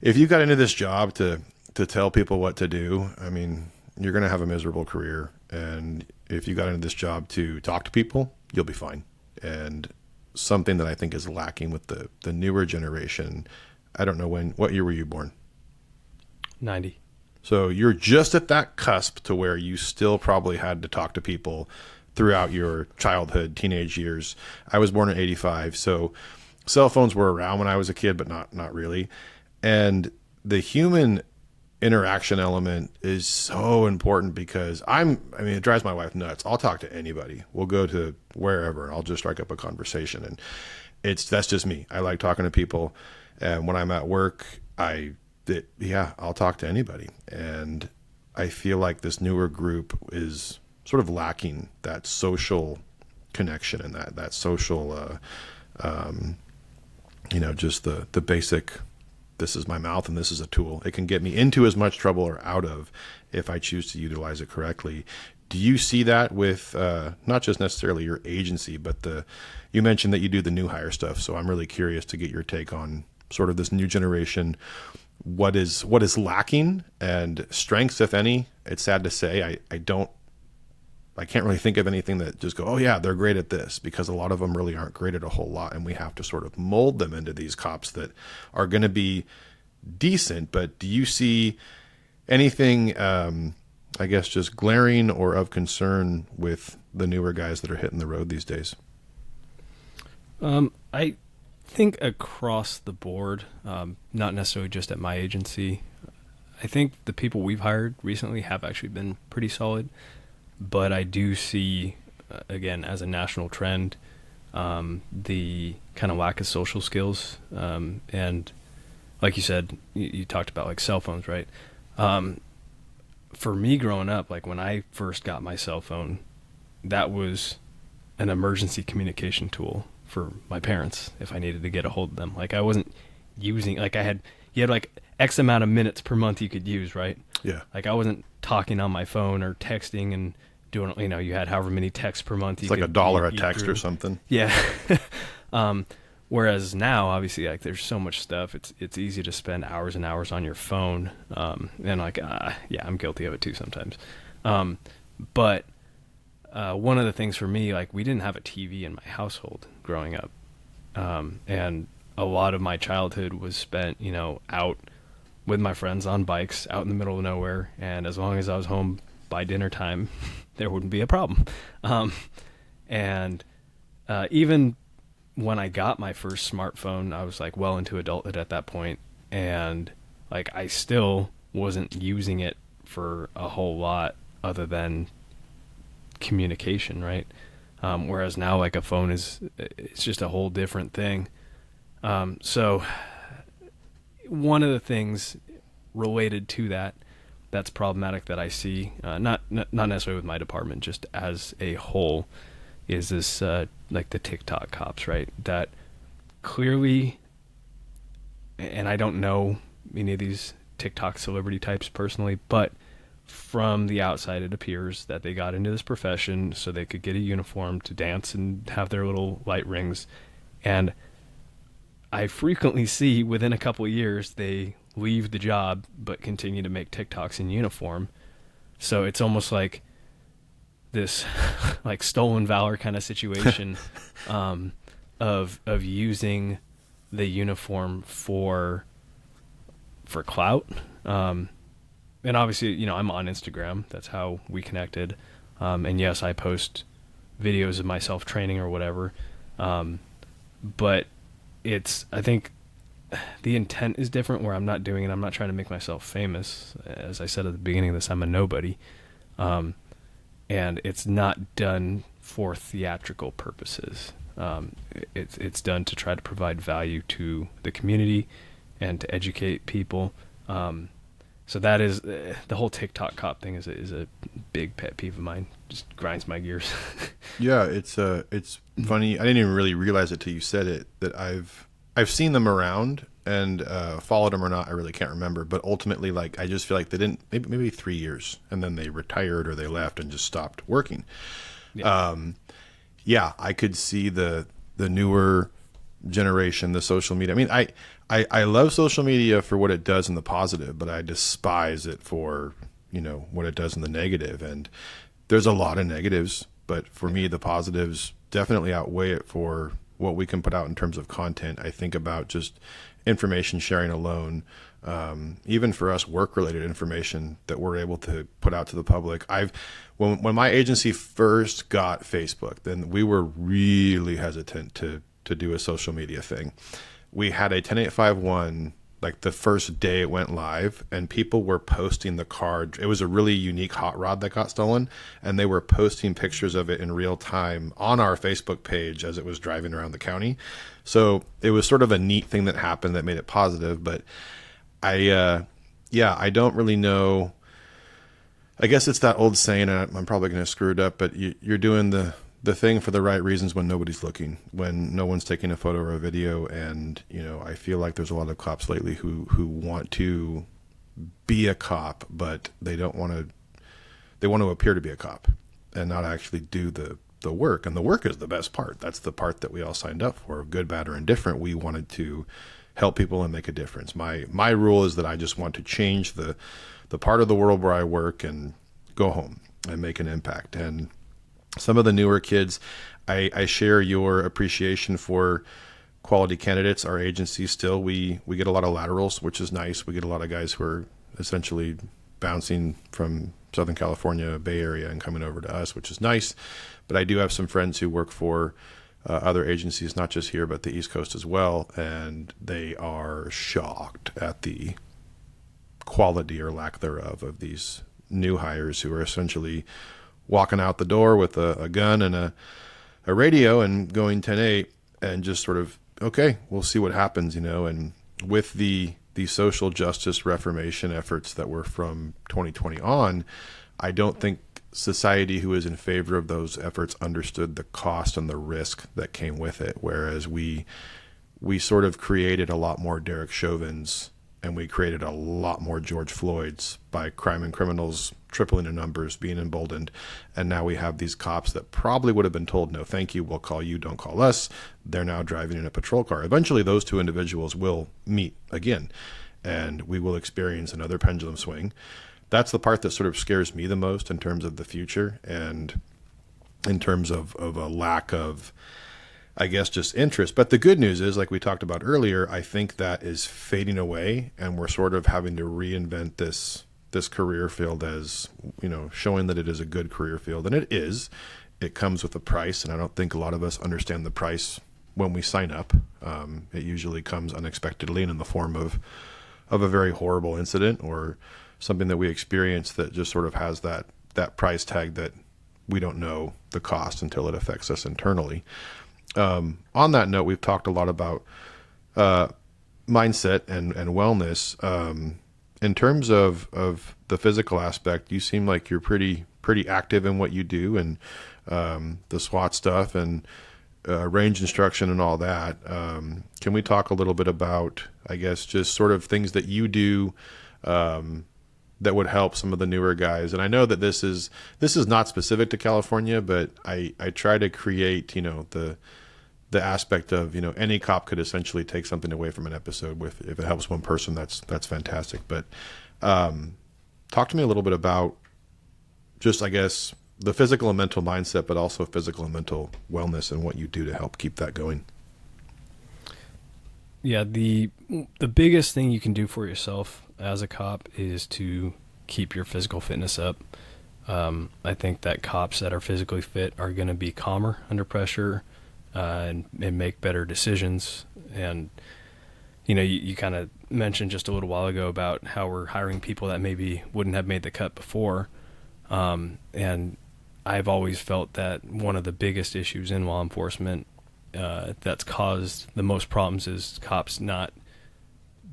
if you got into this job to tell people what to do, I mean, you're going to have a miserable career. And if you got into this job to talk to people, you'll be fine. And something that I think is lacking with the newer generation, I don't know what year were you born? 90. So you're just at that cusp to where you still probably had to talk to people throughout your childhood, teenage years. I was born in 85. So cell phones were around when I was a kid, but not really. And the human interaction element is so important because it drives my wife nuts. I'll talk to anybody. We'll go to wherever and I'll just strike up a conversation. And that's just me. I like talking to people. And when I'm at work, I'll talk to anybody. And I feel like this newer group is sort of lacking that social connection and that social, just the basic, this is my mouth and this is a tool. It can get me into as much trouble or out of if I choose to utilize it correctly. Do you see that with not just necessarily your agency, but you mentioned that you do the new hire stuff. So I'm really curious to get your take on sort of this new generation. What is lacking and strengths, if any? It's sad to say. I can't really think of anything that just go, oh yeah, they're great at this, because a lot of them really aren't great at a whole lot. And we have to sort of mold them into these cops that are going to be decent. But do you see anything, I guess, just glaring or of concern with the newer guys that are hitting the road these days? I think across the board, not necessarily just at my agency, I think the people we've hired recently have actually been pretty solid. But I do see, again, as a national trend, the kind of lack of social skills. And like you said, you talked about like cell phones, right? For me growing up, like when I first got my cell phone, that was an emergency communication tool for my parents if I needed to get a hold of them. Like I wasn't using, you had like X amount of minutes per month you could use, right? Yeah. Like I wasn't talking on my phone or texting and doing, you had however many texts per month. It's like $1 a text or something. Yeah. Whereas now, obviously, like there's so much stuff. It's easy to spend hours and hours on your phone. And I'm guilty of it too sometimes. But one of the things for me, like we didn't have a TV in my household growing up. And a lot of my childhood was spent, out with my friends on bikes out in the middle of nowhere. And as long as I was home by dinner time, there wouldn't be a problem. Even when I got my first smartphone, I was like well into adulthood at that point, and like I still wasn't using it for a whole lot other than communication, right? Whereas now, like a phone it's just a whole different thing. So one of the things related to that's problematic that I see, not necessarily with my department, just as a whole, is this like the TikTok cops, right? That clearly, and I don't know any of these TikTok celebrity types personally, but from the outside it appears that they got into this profession so they could get a uniform to dance and have their little light rings. And I frequently see within a couple of years they leave the job but continue to make TikToks in uniform. So it's almost like this like stolen valor kind of situation of using the uniform for clout. And obviously, I'm on Instagram. That's how we connected. And yes, I post videos of myself training or whatever. But I think the intent is different, where I'm not doing it. I'm not trying to make myself famous. As I said at the beginning of this, I'm a nobody. And it's not done for theatrical purposes. It's done to try to provide value to the community and to educate people. So that is the whole TikTok cop thing is a big pet peeve of mine. Just grinds my gears. Yeah, it's funny. I didn't even really realize it till you said it, that I've seen them around and followed them or not. I really can't remember. But ultimately, like, I just feel like they didn't, maybe 3 years, and then they retired or they left and just stopped working. Yeah. Yeah, I could see the newer generation, the social media. I mean, I love social media for what it does in the positive, but I despise it for, what it does in the negative. And there's a lot of negatives, but for me, the positives definitely outweigh it for what we can put out in terms of content. I think about just information sharing alone, even for us, work-related information that we're able to put out to the public. When my agency first got Facebook, then we were really hesitant to do a social media thing. We had a 10851 like the first day it went live, and people were posting the car. It was a really unique hot rod that got stolen, and they were posting pictures of it in real time on our Facebook page as it was driving around the county. So it was sort of a neat thing that happened that made it positive. But I don't really know. I guess it's that old saying, and I'm probably going to screw it up, but you're doing the thing for the right reasons when nobody's looking, when no one's taking a photo or a video. And, I feel like there's a lot of cops lately who want to be a cop, but they want to appear to be a cop and not actually do the work. And the work is the best part. That's the part that we all signed up for, good, bad, or indifferent. We wanted to help people and make a difference. My rule is that I just want to change the part of the world where I work and go home and make an impact. And some of the newer kids, I share your appreciation for quality candidates. Our agency still, we get a lot of laterals, which is nice. We get a lot of guys who are essentially bouncing from Southern California, Bay Area, and coming over to us, which is nice. But I do have some friends who work for other agencies, not just here, but the East Coast as well. And they are shocked at the quality or lack thereof of these new hires who are essentially walking out the door with a gun and a radio and going 10-8 and just sort of, okay, we'll see what happens, and with the social justice reformation efforts that were from 2020 on, I don't think society who is in favor of those efforts understood the cost and the risk that came with it. Whereas we sort of created a lot more Derek Chauvins and we created a lot more George Floyds by crime and criminals tripling in numbers, being emboldened. And now we have these cops that probably would have been told, no, thank you, we'll call you, don't call us. They're now driving in a patrol car. Eventually, those two individuals will meet again, and we will experience another pendulum swing. That's the part that sort of scares me the most in terms of the future and in terms of a lack of, I guess, just interest. But the good news is, like we talked about earlier, I think that is fading away, and we're sort of having to reinvent this career field as, showing that it is a good career field. And it is. It comes with a price, and I don't think a lot of us understand the price when we sign up. It usually comes unexpectedly and in the form of a very horrible incident or something that we experience that just sort of has that price tag that we don't know the cost until it affects us internally. On that note, we've talked a lot about mindset and wellness. In terms of the physical aspect, you seem like you're pretty active in what you do, and the SWAT stuff and range instruction and all that. Can we talk a little bit about, I guess, just sort of things that you do that would help some of the newer guys? And I know that this is not specific to California, but I try to create, the aspect of, any cop could essentially take something away from an episode if it helps one person, that's fantastic. But talk to me a little bit about just, I guess, the physical and mental mindset, but also physical and mental wellness and what you do to help keep that going. Yeah, the biggest thing you can do for yourself as a cop is to keep your physical fitness up. I think that cops that are physically fit are going to be calmer under pressure and make better decisions. And, you kind of mentioned just a little while ago about how we're hiring people that maybe wouldn't have made the cut before. And I've always felt that one of the biggest issues in law enforcement that's caused the most problems is cops not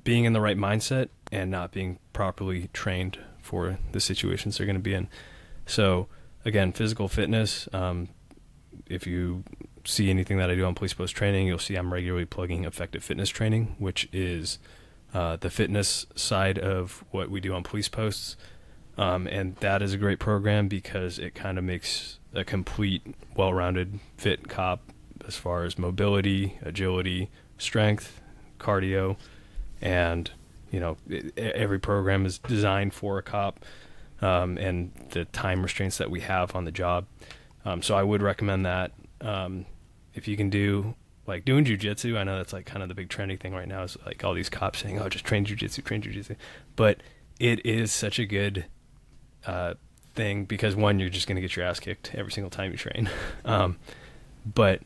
being in the right mindset and not being properly trained for the situations they're going to be in. So again, physical fitness, if you see anything that I do on police post training, you'll see I'm regularly plugging effective fitness training, which is the fitness side of what we do on police posts. And that is a great program because it kind of makes a complete, well-rounded fit cop as far as mobility, agility, strength, cardio, and every program is designed for a cop and the time restraints that we have on the job. So I would recommend that. If you can do like doing jujitsu, I know that's like kind of the big trending thing right now is like all these cops saying, "Oh, just train jujitsu," but it is such a good thing because one, you're just going to get your ass kicked every single time you train, but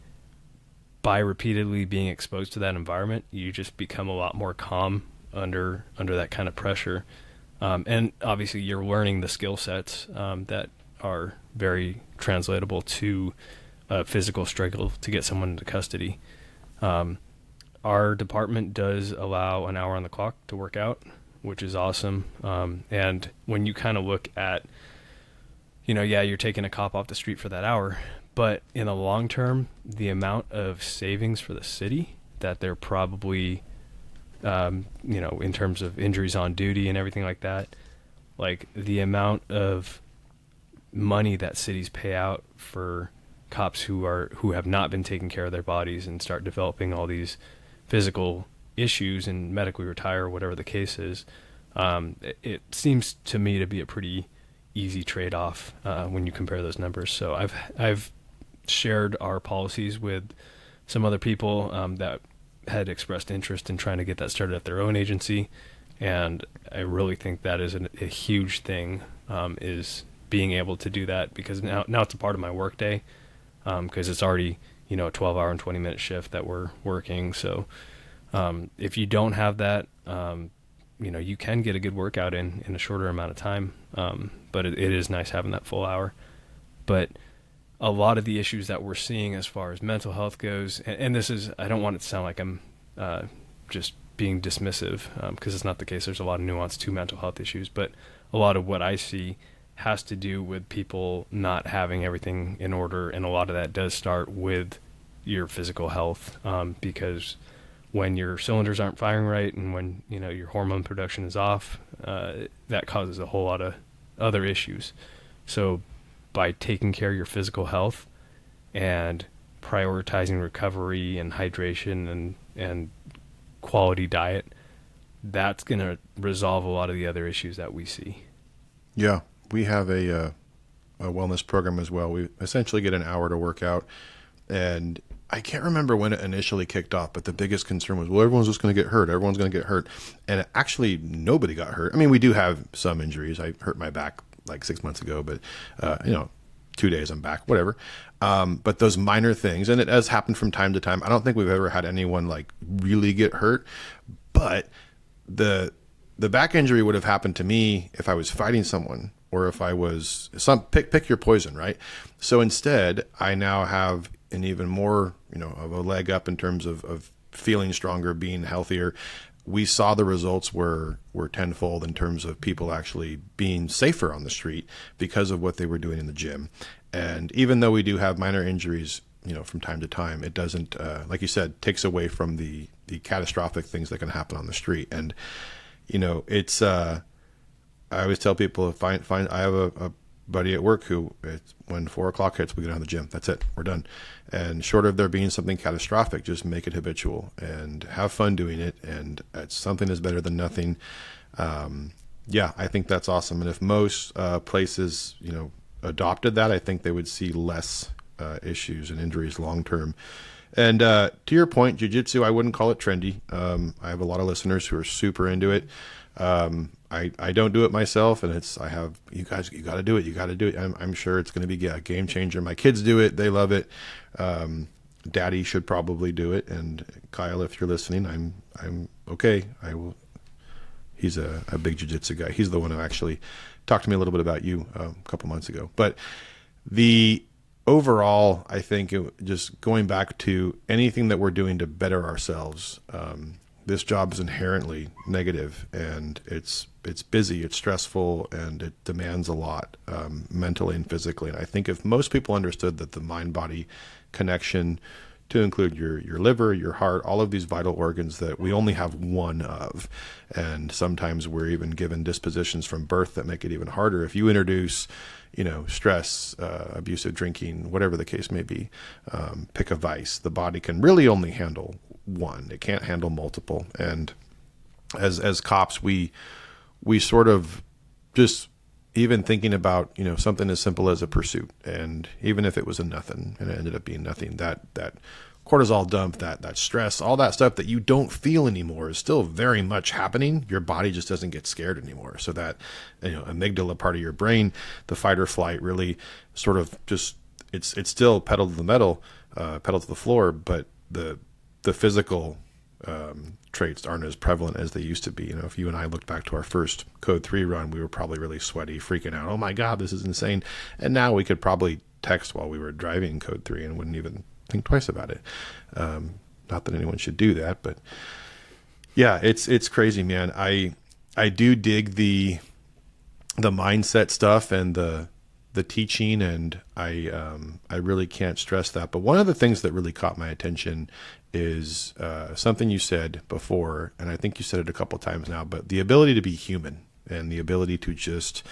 by repeatedly being exposed to that environment, you just become a lot more calm under that kind of pressure, and obviously you're learning the skill sets that are very translatable to a physical struggle to get someone into custody. Our department does allow an hour on the clock to work out, which is awesome. And when you kind of look at, you're taking a cop off the street for that hour, but in the long term, the amount of savings for the city that they're probably, in terms of injuries on duty and everything like that, like the amount of money that cities pay out for cops who have not been taking care of their bodies and start developing all these physical issues and medically retire, whatever the case is, it seems to me to be a pretty easy trade-off when you compare those numbers. So I've shared our policies with some other people that had expressed interest in trying to get that started at their own agency, and I really think that is a huge thing, is being able to do that, because now it's a part of my workday. Because it's already, a 12-hour and 20-minute shift that we're working. So if you don't have that, you can get a good workout in a shorter amount of time. But it is nice having that full hour. But a lot of the issues that we're seeing as far as mental health goes, and this is, I don't want it to sound like I'm just being dismissive, because it's not the case. There's a lot of nuance to mental health issues, but a lot of what I see has to do with people not having everything in order, and a lot of that does start with your physical health, because when your cylinders aren't firing right and when your hormone production is off, that causes a whole lot of other issues. So by taking care of your physical health and prioritizing recovery and hydration and quality diet, that's going to resolve a lot of the other issues that we see. Yeah. We have a wellness program as well. We essentially get an hour to work out, and I can't remember when it initially kicked off, but the biggest concern was, well, everyone's just going to get hurt. Everyone's going to get hurt. And actually nobody got hurt. I mean, we do have some injuries. I hurt my back like 6 months ago, but 2 days I'm back, whatever. But those minor things, and it has happened from time to time. I don't think we've ever had anyone like really get hurt, but the back injury would have happened to me if I was fighting someone, or if I was pick your poison, right? So instead, I now have an even more, of a leg up in terms of feeling stronger, being healthier. We saw the results were tenfold in terms of people actually being safer on the street because of what they were doing in the gym. And even though we do have minor injuries, from time to time, it doesn't, like you said, takes away from the catastrophic things that can happen on the street. And, it's, I always tell people, I have a buddy at work who, when 4 o'clock hits, we go down to the gym. That's it. We're done. And short of there being something catastrophic, just make it habitual and have fun doing it. And something is better than nothing. I think that's awesome. And if most places, adopted that, I think they would see less issues and injuries long term. And to your point, jiu-jitsu, I wouldn't call it trendy. I have a lot of listeners who are super into it. I don't do it myself, and you got to do it. You got to do it. I'm sure it's going to be a game changer. My kids do it. They love it. Daddy should probably do it. And Kyle, if you're listening, I'm okay. I will. He's a big jiu-jitsu guy. He's the one who actually talked to me a little bit about you a couple months ago. But the overall, I think just going back to anything that we're doing to better ourselves, this job is inherently negative, and it's busy, it's stressful, and it demands a lot mentally and physically. And I think if most people understood that the mind-body connection, to include your liver, your heart, all of these vital organs that we only have one of, and sometimes we're even given dispositions from birth that make it even harder. If you introduce, stress, abusive drinking, whatever the case may be, pick a vice, the body can really only handle one. It can't handle multiple. And as cops, we sort of just, even thinking about, something as simple as a pursuit, and even if it was a nothing and it ended up being nothing, that cortisol dump, that stress, all that stuff that you don't feel anymore is still very much happening. Your body just doesn't get scared anymore. So that, amygdala part of your brain, the fight or flight, really sort of just, it's still pedal to the metal, pedal to the floor, but the physical traits aren't as prevalent as they used to be. If you and I looked back to our first Code 3 run, we were probably really sweaty, freaking out. Oh my God, this is insane. And now we could probably text while we were driving Code 3 and wouldn't even think twice about it. Not that anyone should do that, but yeah, it's crazy, man. I do dig the mindset stuff and the teaching, and I really can't stress that. But one of the things that really caught my attention is something you said before, and I think you said it a couple of times now, but the ability to be human and the ability to just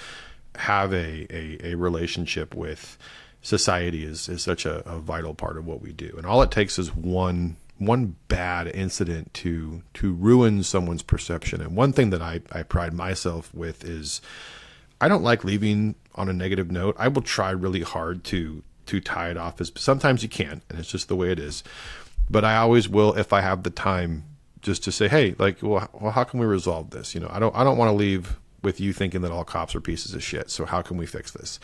have a relationship with society is such a vital part of what we do. And all it takes is one bad incident to ruin someone's perception. And one thing that I pride myself with is I don't like leaving on a negative note. I will try really hard to tie it off, as sometimes you can't, and it's just the way it is. But I always will, if I have the time, just to say, hey, well, how can we resolve this? I don't want to leave with you thinking that all cops are pieces of shit. So how can we fix this?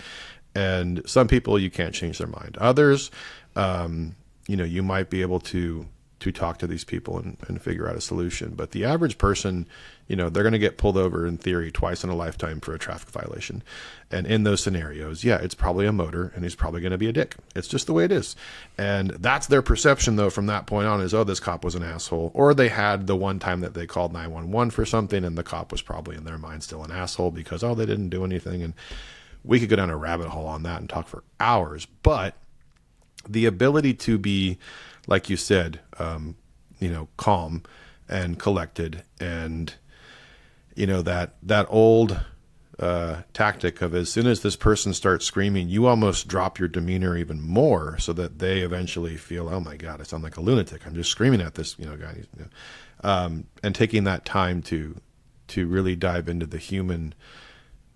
And some people, you can't change their mind. Others, you might be able to talk to these people and figure out a solution. But the average person, they're going to get pulled over in theory twice in a lifetime for a traffic violation. And in those scenarios, yeah, it's probably a motor and he's probably going to be a dick. It's just the way it is. And that's their perception, though, from that point on is, oh, this cop was an asshole. Or they had the one time that they called 911 for something and the cop was probably in their mind still an asshole because, oh, they didn't do anything. And we could go down a rabbit hole on that and talk for hours. But the ability to be, like you said, calm and collected, and that old tactic of, as soon as this person starts screaming, you almost drop your demeanor even more so that they eventually feel, oh my God, I sound like a lunatic. I'm just screaming at this guy. And taking that time to really dive into the human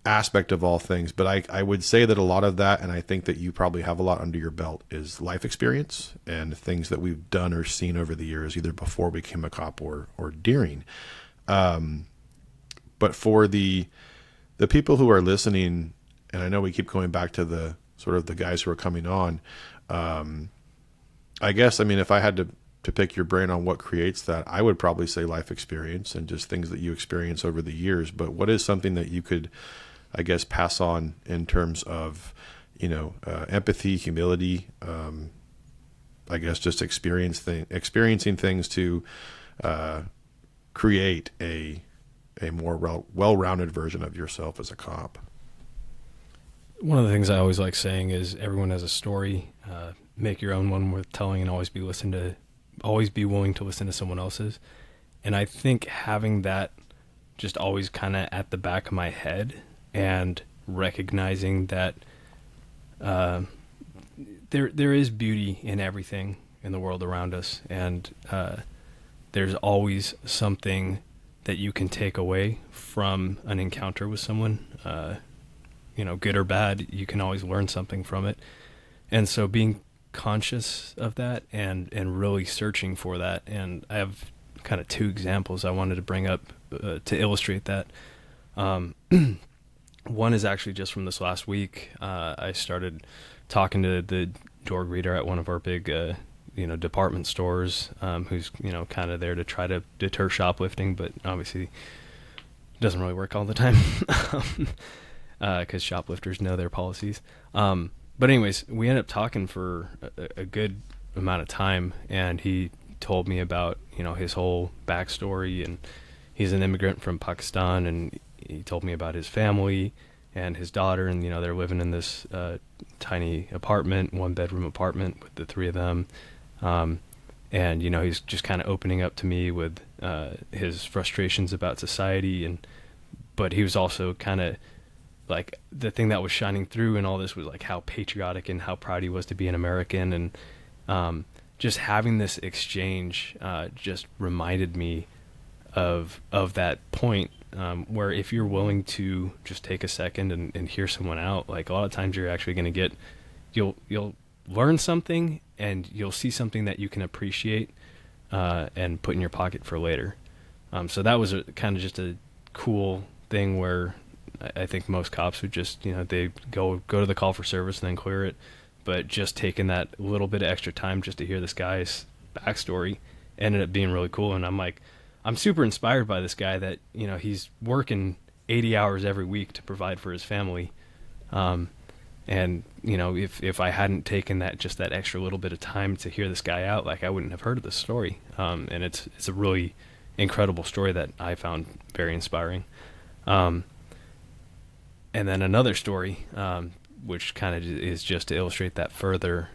aspect of all things. But I would say that a lot of that, and I think that you probably have a lot under your belt, is life experience and things that we've done or seen over the years, either before we became a cop or during. But for the people who are listening, and I know we keep going back to the sort of the guys who are coming on, I guess, if I had to pick your brain on what creates that, I would probably say life experience and just things that you experience over the years. But what is something that you could, I guess, pass on in terms of, empathy, humility, I guess just experiencing things to create a more well-rounded version of yourself as a cop? One of the things I always like saying is everyone has a story. Make your own one worth telling, and always be willing to listen to someone else's. And I think having that just always kind of at the back of my head, and recognizing that there is beauty in everything in the world around us, and there's always something that you can take away from an encounter with someone, good or bad. You can always learn something from it. And so being conscious of that and really searching for that. And I have kind of two examples I wanted to bring up to illustrate that. One is actually just from this last week. I started talking to the door greeter at one of our big, department stores, who's, kind of there to try to deter shoplifting, but obviously doesn't really work all the time because shoplifters know their policies. But anyways, we ended up talking for a good amount of time, and he told me about, his whole backstory, and he's an immigrant from Pakistan, and he told me about his family and his daughter, and, they're living in this tiny apartment, 1-bedroom apartment with the 3 of them. And, he's just kind of opening up to me with his frustrations about society, but he was also kind of like, the thing that was shining through in all this was like how patriotic and how proud he was to be an American. And just having this exchange just reminded me of that point, where if you're willing to just take a second and hear someone out, like a lot of times you're actually going to you'll learn something, and you'll see something that you can appreciate and put in your pocket for later. So that was kind of just a cool thing where I think most cops would just, they go to the call for service and then clear it. But just taking that little bit of extra time just to hear this guy's backstory ended up being really cool. And I'm super inspired by this guy that, he's working 80 hours every week to provide for his family. And, if I hadn't taken that extra little bit of time to hear this guy out, like, I wouldn't have heard of this story. And it's a really incredible story that I found very inspiring. And then another story, which kind of is just to illustrate that further.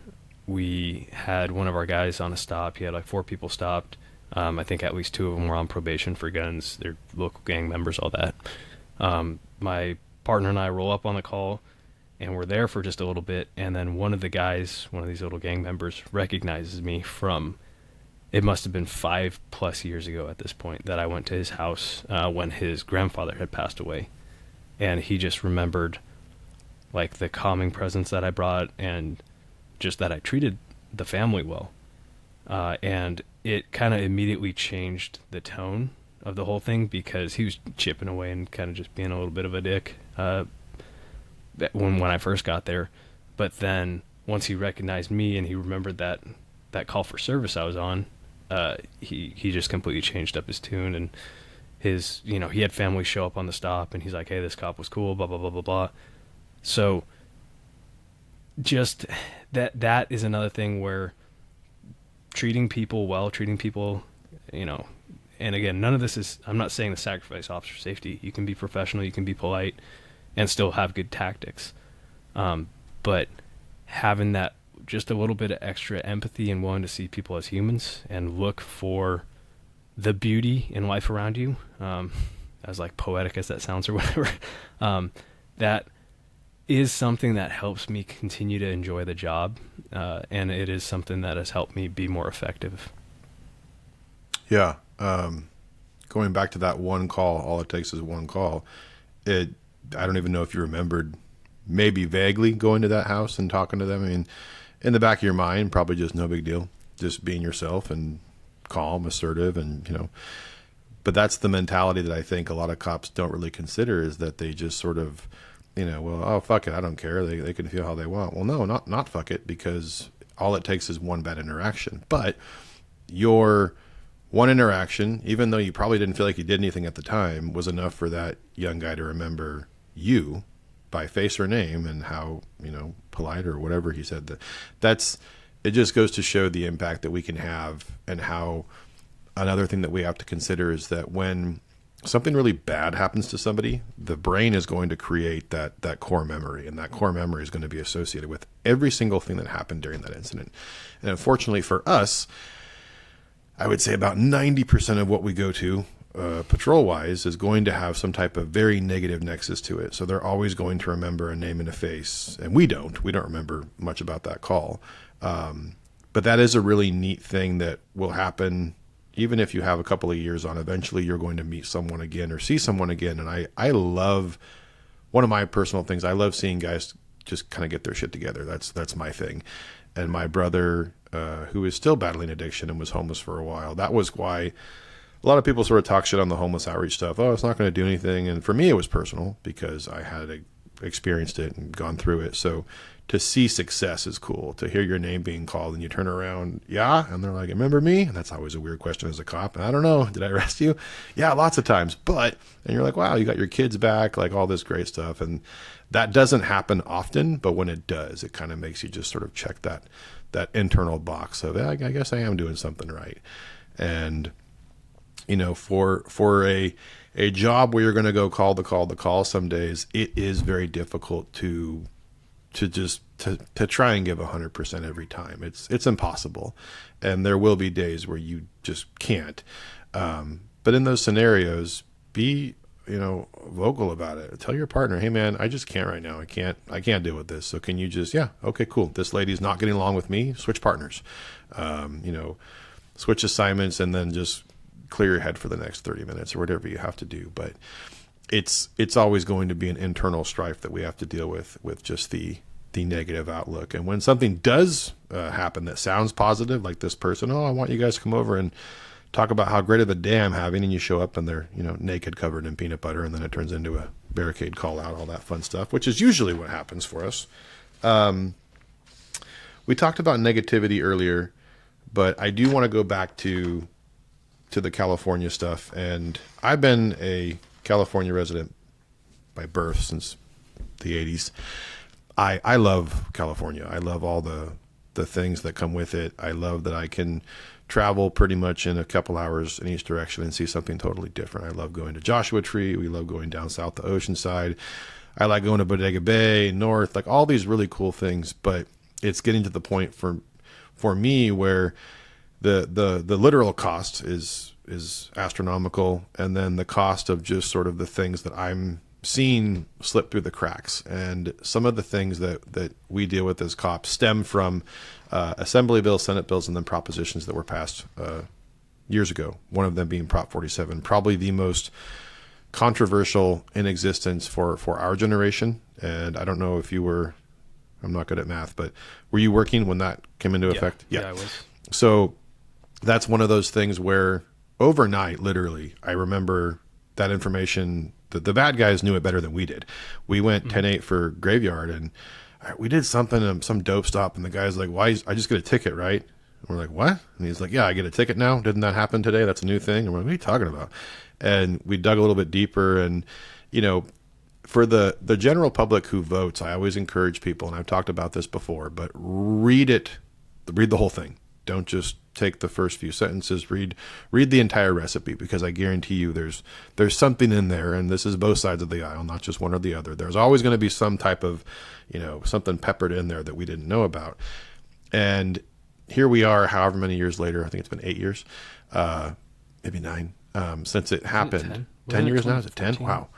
We had one of our guys on a stop. He had like 4 people stopped. I think at least 2 of them were on probation for guns. They're local gang members, all that. My partner and I roll up on the call, and we're there for just a little bit. And then one of these little gang members recognizes me from, it must have been 5+ years ago at this point, that I went to his house when his grandfather had passed away. And he just remembered like the calming presence that I brought, and just that I treated the family well. And it kind of immediately changed the tone of the whole thing, because he was chipping away and kind of just being a little bit of a dick when I first got there. But then once he recognized me and he remembered that call for service I was on, he just completely changed up his tune. And his, he had family show up on the stop, and he's like, hey, this cop was cool, blah, blah, blah, blah, blah. So just that is another thing where treating people well, and again, none of this is, I'm not saying to sacrifice officer safety. You can be professional, you can be polite, and still have good tactics. But having that just a little bit of extra empathy and willing to see people as humans and look for the beauty in life around you, as like poetic as that sounds or whatever, that is something that helps me continue to enjoy the job. And it is something that has helped me be more effective. Yeah. Going back to that one call, all it takes is one call. I don't even know if you remembered maybe vaguely going to that house and talking to them. I mean, in the back of your mind, probably just no big deal, just being yourself and calm, assertive, and, but that's the mentality that I think a lot of cops don't really consider, is that they just sort of, well, oh, fuck it, I don't care. They can feel how they want. Well, no, not fuck it, because all it takes is one bad interaction. But your one interaction, even though you probably didn't feel like you did anything at the time, was enough for that young guy to remember you by face or name, and how, polite or whatever he said. It just goes to show the impact that we can have, and how another thing that we have to consider is that when something really bad happens to somebody, the brain is going to create that core memory, and that core memory is going to be associated with every single thing that happened during that incident. And unfortunately for us, I would say about 90% of what we go to patrol-wise is going to have some type of very negative nexus to it. So they're always going to remember a name and a face, and we don't remember much about that call. But that is a really neat thing that will happen. Even if you have a couple of years on, eventually you're going to meet someone again or see someone again. And I love, one of my personal things, I love seeing guys just kind of get their shit together. That's my thing. And my brother, who is still battling addiction and was homeless for a while, that was why a lot of people sort of talk shit on the homeless outreach stuff. Oh, it's not going to do anything. And for me, it was personal, because I had experienced it and gone through it. So to see success is cool. To hear your name being called and you turn around, yeah, and they're like, remember me? And that's always a weird question as a cop. I don't know. Did I arrest you? Yeah, lots of times. But, and you're like, wow, you got your kids back, like all this great stuff. And that doesn't happen often, but when it does, it kind of makes you just sort of check that internal box of, I guess I am doing something right. And, you know, for a job where you're going to go call the call some days, it is very difficult to try and give 100% every time. It's impossible. And there will be days where you just can't. But in those scenarios, be, you know, vocal about it. Tell your partner, hey man, I just can't right now. I can't deal with this. So can you just, yeah, okay, cool. This lady's not getting along with me. Switch partners, you know, switch assignments, and then just clear your head for the next 30 minutes or whatever you have to do. But it's always going to be an internal strife that we have to deal with just the negative outlook. And when something does happen that sounds positive, like this person, oh, I want you guys to come over and talk about how great of a day I'm having, and you show up and they're, you know, naked, covered in peanut butter, and then it turns into a barricade call out, all that fun stuff, which is usually what happens for us. We talked about negativity earlier, but I do want to go back to the California stuff. And I've been a California resident by birth since the 80s. I love California. I love all the things that come with it. I love that I can travel pretty much in a couple hours in each direction and see something totally different. I love going to Joshua Tree. We love going down south to Oceanside. I like going to Bodega Bay, north, like all these really cool things. But it's getting to the point for me where the literal cost is astronomical, and then the cost of just sort of the things that I'm seeing slip through the cracks. And some of the things that we deal with as cops stem from Assembly bills, Senate bills, and then propositions that were passed years ago. One of them being Prop 47, probably the most controversial in existence for our generation. And I don't know if you were, I'm not good at math, but were you working when that came into effect? Yeah, I was. So that's one of those things where overnight, literally, I remember that information. The bad guys knew it better than we did. We went 10-8 for Graveyard, and we did something, some dope stop, and the guy's like, why? I just get a ticket, right? And we're like, what? And he's like, yeah, I get a ticket now. Didn't that happen today? That's a new thing. And we're like, what are you talking about? And we dug a little bit deeper, and, you know, for the general public who votes, I always encourage people, and I've talked about this before, but read the whole thing. Don't just take the first few sentences. Read the entire recipe, because I guarantee you there's something in there, and this is both sides of the aisle, not just one or the other. There's always going to be some type of, you know, something peppered in there that we didn't know about. And here we are, however many years later. I think it's been 8 years, maybe 9, since it happened. 10 years now? Is it 10? Wow.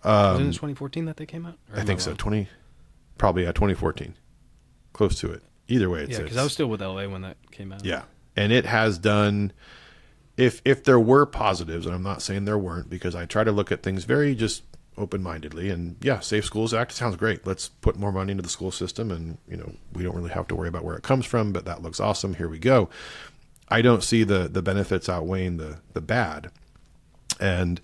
Was it in 2014 that they came out? I think so. 2014. Close to it. Either way, yeah, because I was still with LA when that came out. Yeah, and it has done. If there were positives, and I'm not saying there weren't, because I try to look at things very just open-mindedly. And yeah, Safe Schools Act sounds great. Let's put more money into the school system, and you know, we don't really have to worry about where it comes from. But that looks awesome. Here we go. I don't see the benefits outweighing the bad, and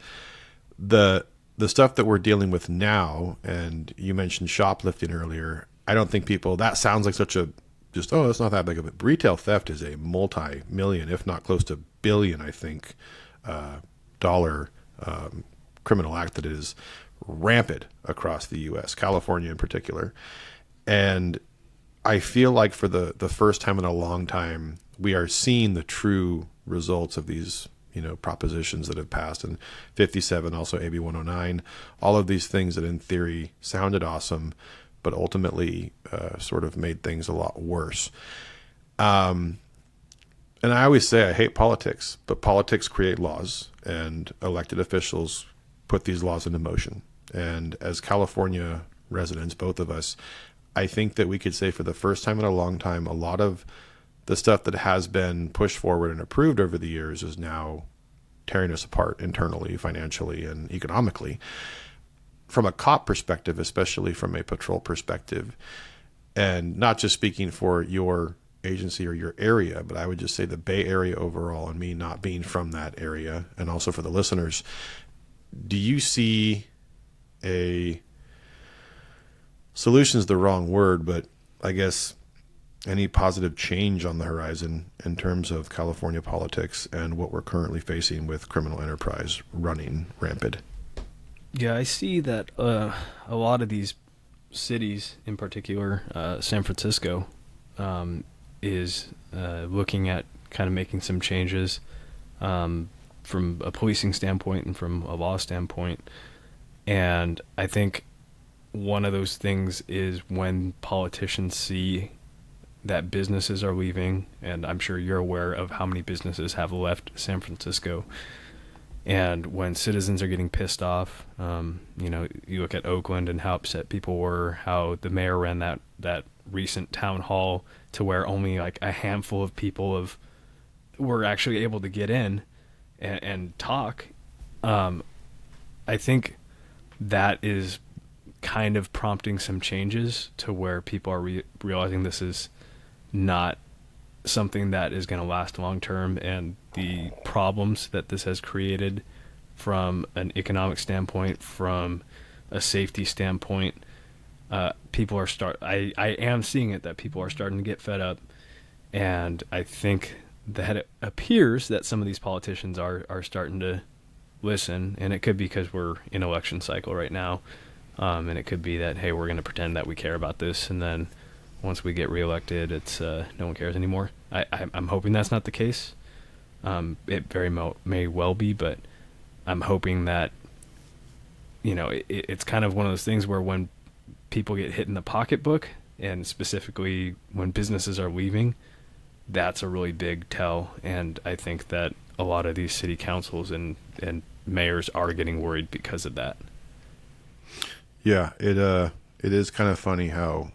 the stuff that we're dealing with now. And you mentioned shoplifting earlier. I don't think people. That sounds like such a just, oh, it's not that big of it. Retail theft is a multi-million, if not close to billion, I think, dollar criminal act that is rampant across the U.S., California in particular. And I feel like for the first time in a long time, we are seeing the true results of these, you know, propositions that have passed in 57, also AB 109, all of these things that in theory sounded awesome, but ultimately sort of made things a lot worse. And I always say I hate politics, but politics create laws, and elected officials put these laws into motion. And as California residents, both of us, I think that we could say for the first time in a long time, a lot of the stuff that has been pushed forward and approved over the years is now tearing us apart internally, financially, and economically. From a cop perspective, especially from a patrol perspective, and not just speaking for your agency or your area, but I would just say the Bay Area overall, and me not being from that area, and also for the listeners, do you see a solution's the wrong word, but I guess any positive change on the horizon in terms of California politics and what we're currently facing with criminal enterprise running rampant. Yeah, I see that a lot of these cities, in particular San Francisco, is looking at kind of making some changes from a policing standpoint and from a law standpoint. And I think one of those things is when politicians see that businesses are leaving, and I'm sure you're aware of how many businesses have left San Francisco. And when citizens are getting pissed off, you look at Oakland and how upset people were, how the mayor ran that recent town hall to where only like a handful of people were actually able to get in and talk. I think that is kind of prompting some changes to where people are realizing this is not something that is going to last long term, and the problems that this has created from an economic standpoint, from a safety standpoint, people are I am seeing it that people are starting to get fed up, and I think that it appears that some of these politicians are starting to listen, and it could be because we're in election cycle right now, and it could be that, hey, we're going to pretend that we care about this, and then once we get reelected, it's no one cares anymore. I'm hoping that's not the case. It very may well be, but I'm hoping that, it's kind of one of those things where when people get hit in the pocketbook, and specifically when businesses are leaving, that's a really big tell. And I think that a lot of these city councils and mayors are getting worried because of that. Yeah, it is kind of funny how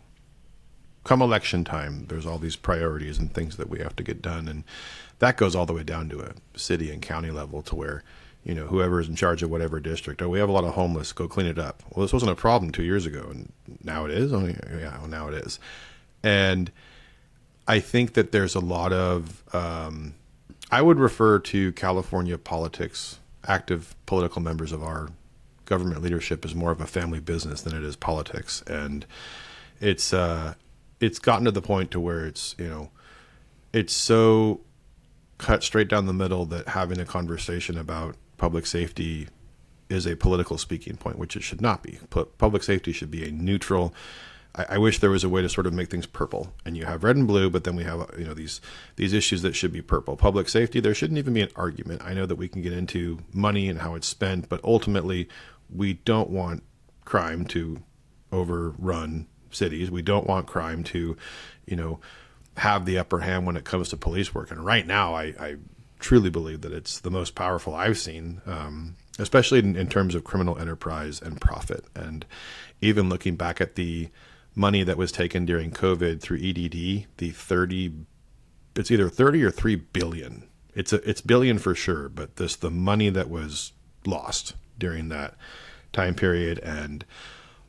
come election time, there's all these priorities and things that we have to get done. And that goes all the way down to a city and county level to where, whoever is in charge of whatever district, we have a lot of homeless, go clean it up. Well, this wasn't a problem 2 years ago, and now it is. Now it is. And I think that there's a lot of, I would refer to California politics, active political members of our government leadership, as more of a family business than it is politics. And it's gotten to the point to where it's so cut straight down the middle that having a conversation about public safety is a political speaking point, which it should not be. Public safety should be a neutral. I wish there was a way to sort of make things purple, and you have red and blue, but then we have these issues that should be purple. Public safety, there shouldn't even be an argument. I know that we can get into money and how it's spent, but ultimately we don't want crime to overrun cities. We don't want crime to, have the upper hand when it comes to police work. And right now, I truly believe that it's the most powerful I've seen, especially in terms of criminal enterprise and profit. And even looking back at the money that was taken during COVID through EDD, it's either 30 or 3 billion. It's billion for sure, but the money that was lost during that time period and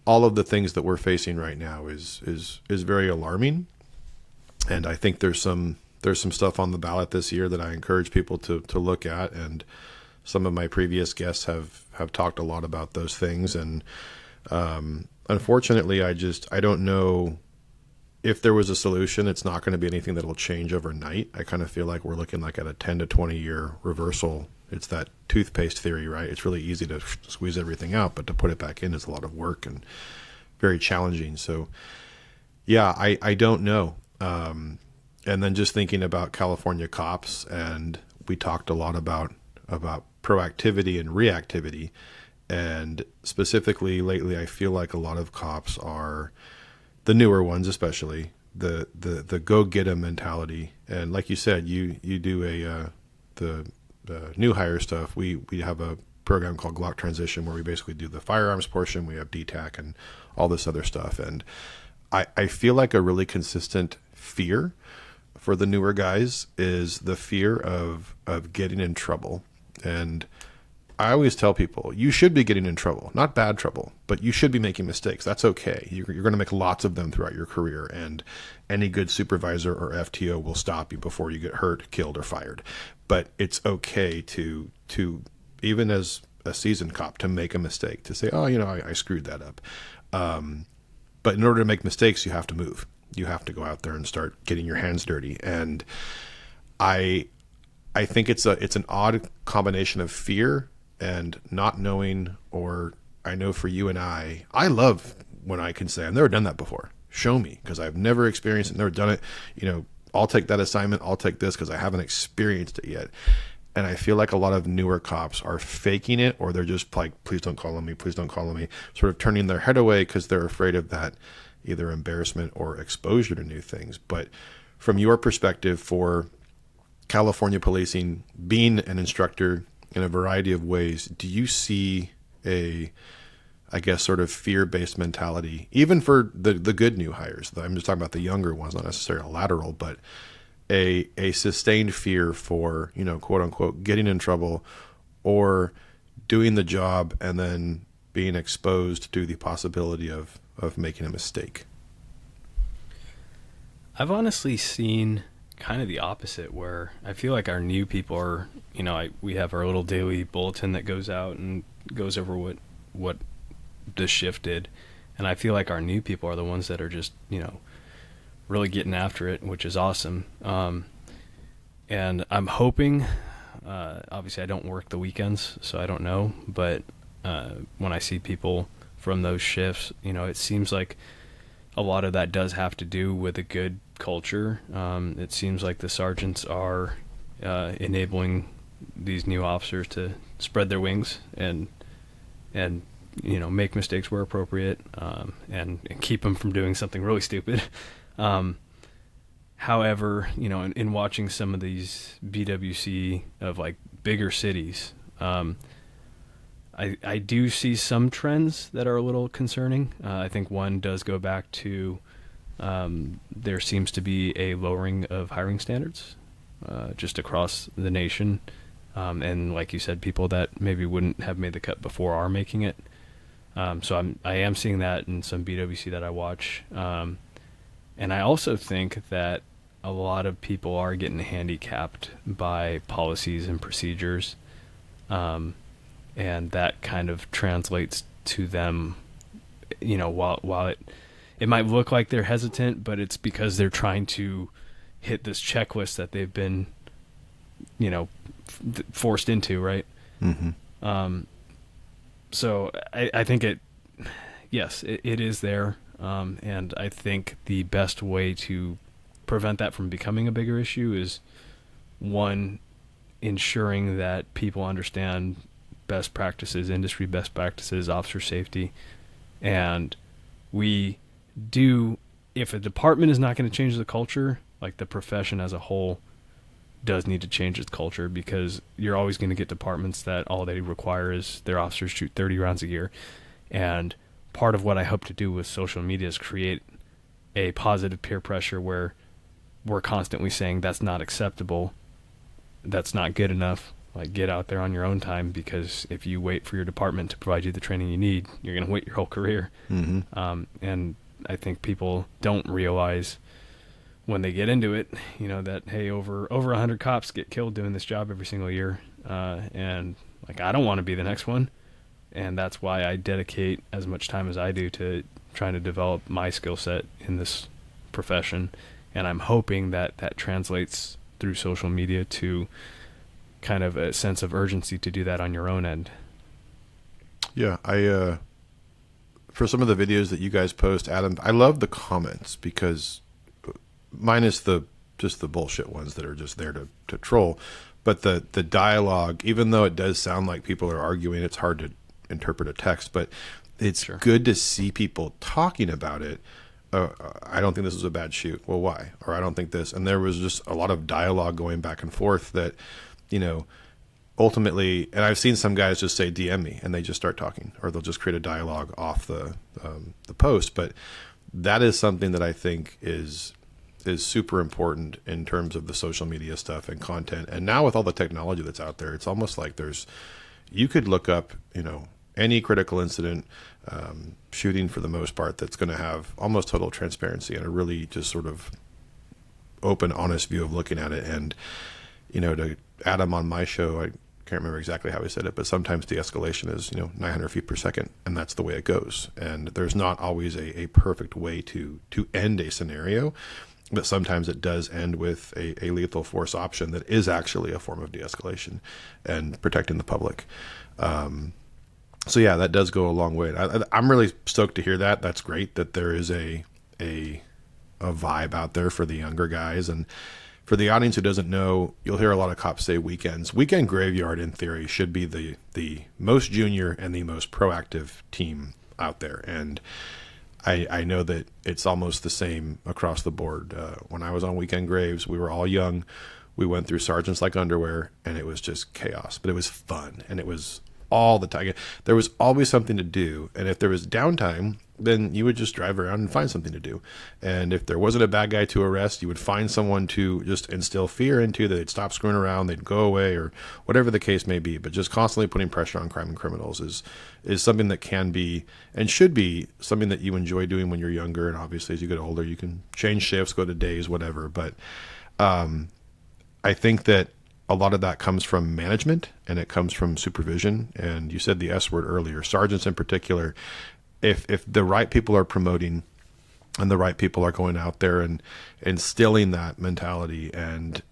all of the things that we're facing right now is very alarming. And I think there's some stuff on the ballot this year that I encourage people to look at. And some of my previous guests have talked a lot about those things. And unfortunately, I don't know if there was a solution. It's not going to be anything that will change overnight. I kind of feel like we're looking like at a 10 to 20 year reversal. It's that toothpaste theory, right? It's really easy to squeeze everything out, but to put it back in is a lot of work and very challenging. So yeah, I don't know. And then just thinking about California cops, and we talked a lot about proactivity and reactivity. And specifically lately, I feel like a lot of cops are, the newer ones especially, the go get 'em mentality. And like you said, you do the new hire stuff. We have a program called Glock Transition where we basically do the firearms portion. We have DTAC and all this other stuff. And I feel like a really consistent fear for the newer guys is the fear of getting in trouble. And I always tell people, you should be getting in trouble, not bad trouble, but you should be making mistakes. That's okay. You're going to make lots of them throughout your career, and any good supervisor or FTO will stop you before you get hurt, killed, or fired. But it's okay to even as a seasoned cop, to make a mistake, to say, oh, I screwed that up. But in order to make mistakes, you have to move. You have to go out there and start getting your hands dirty. And I think it's an odd combination of fear and not knowing. Or I know for you and I love when I can say, I've never done that before. Show me, because I've never experienced it, never done it. I'll take that assignment. I'll take this because I haven't experienced it yet. And I feel like a lot of newer cops are faking it, or they're just like, please don't call on me, please don't call on me, sort of turning their head away because they're afraid of that either embarrassment or exposure to new things. But from your perspective for California policing, being an instructor in a variety of ways, do you see I guess, sort of fear-based mentality, even for the good new hires? I'm just talking about the younger ones, not necessarily lateral, but a sustained fear for, quote unquote, getting in trouble or doing the job and then being exposed to the possibility of making a mistake. I've honestly seen kind of the opposite, where I feel like our new people are, we have our little daily bulletin that goes out and goes over what this shift did. And I feel like our new people are the ones that are just, really getting after it, which is awesome. And I'm hoping, obviously I don't work the weekends, so I don't know, but when I see people from those shifts, it seems like a lot of that does have to do with a good culture. It seems like the sergeants are enabling these new officers to spread their wings and make mistakes where appropriate, and keep them from doing something really stupid. However, in watching some of these BWC of like bigger cities, I do see some trends that are a little concerning. I think one does go back to there seems to be a lowering of hiring standards just across the nation. And like you said, people that maybe wouldn't have made the cut before are making it. So I am seeing that in some BWC that I watch. And I also think that a lot of people are getting handicapped by policies and procedures. And that kind of translates to them, while it might look like they're hesitant, but it's because they're trying to hit this checklist that they've been, forced into, right? Mm-hmm. So I think it is there. And I think the best way to prevent that from becoming a bigger issue is, one, ensuring that people understand best practices, industry best practices, officer safety. And we do, if a department is not going to change the culture, like the profession as a whole does need to change its culture, because you're always going to get departments that all they require is their officers shoot 30 rounds a year. And part of what I hope to do with social media is create a positive peer pressure where we're constantly saying that's not acceptable, that's not good enough, like get out there on your own time, because if you wait for your department to provide you the training you need, you're going to wait your whole career. Mm-hmm. And I think people don't realize when they get into it, that, hey, over 100 cops get killed doing this job every single year. And like, I don't want to be the next one. And that's why I dedicate as much time as I do to trying to develop my skill set in this profession. And I'm hoping that that translates through social media to kind of a sense of urgency to do that on your own end. Yeah. For some of the videos that you guys post, Adam, I love the comments, because minus just the bullshit ones that are just there to troll, but the dialogue, even though it does sound like people are arguing, it's hard to interpret a text, but it's good to see people talking about it. I don't think this was a bad shoot. Well, why? Or I don't think this. And there was just a lot of dialogue going back and forth that, ultimately, and I've seen some guys just say, DM me, and they just start talking, or they'll just create a dialogue off the post. But that is something that I think is super important in terms of the social media stuff and content. And now with all the technology that's out there, it's almost like you could look up, any critical incident, shooting for the most part, that's going to have almost total transparency and a really just sort of open, honest view of looking at it. And, to Adam on my show, can't remember exactly how he said it, but sometimes de-escalation is, 900 feet per second, and that's the way it goes. And there's not always a perfect way to end a scenario, but sometimes it does end with a lethal force option that is actually a form of de-escalation and protecting the public. So yeah, that does go a long way. I'm really stoked to hear that. That's great that there is a vibe out there for the younger guys. And for the audience who doesn't know, you'll hear a lot of cops say weekends. Weekend Graveyard, in theory, should be the most junior and the most proactive team out there. And I know that it's almost the same across the board. When I was on Weekend Graves, we were all young. We went through sergeants like underwear, and it was just chaos. But it was fun, and it was all the time. There was always something to do. And if there was downtime, then you would just drive around and find something to do. And if there wasn't a bad guy to arrest, you would find someone to just instill fear into, that they'd stop screwing around, they'd go away, or whatever the case may be. But just constantly putting pressure on crime and criminals is something that can be and should be something that you enjoy doing when you're younger. And obviously as you get older, you can change shifts, go to days, whatever. But I think that a lot of that comes from management, and it comes from supervision. And you said the S word earlier, sergeants in particular. If the right people are promoting, and the right people are going out there and instilling that mentality, and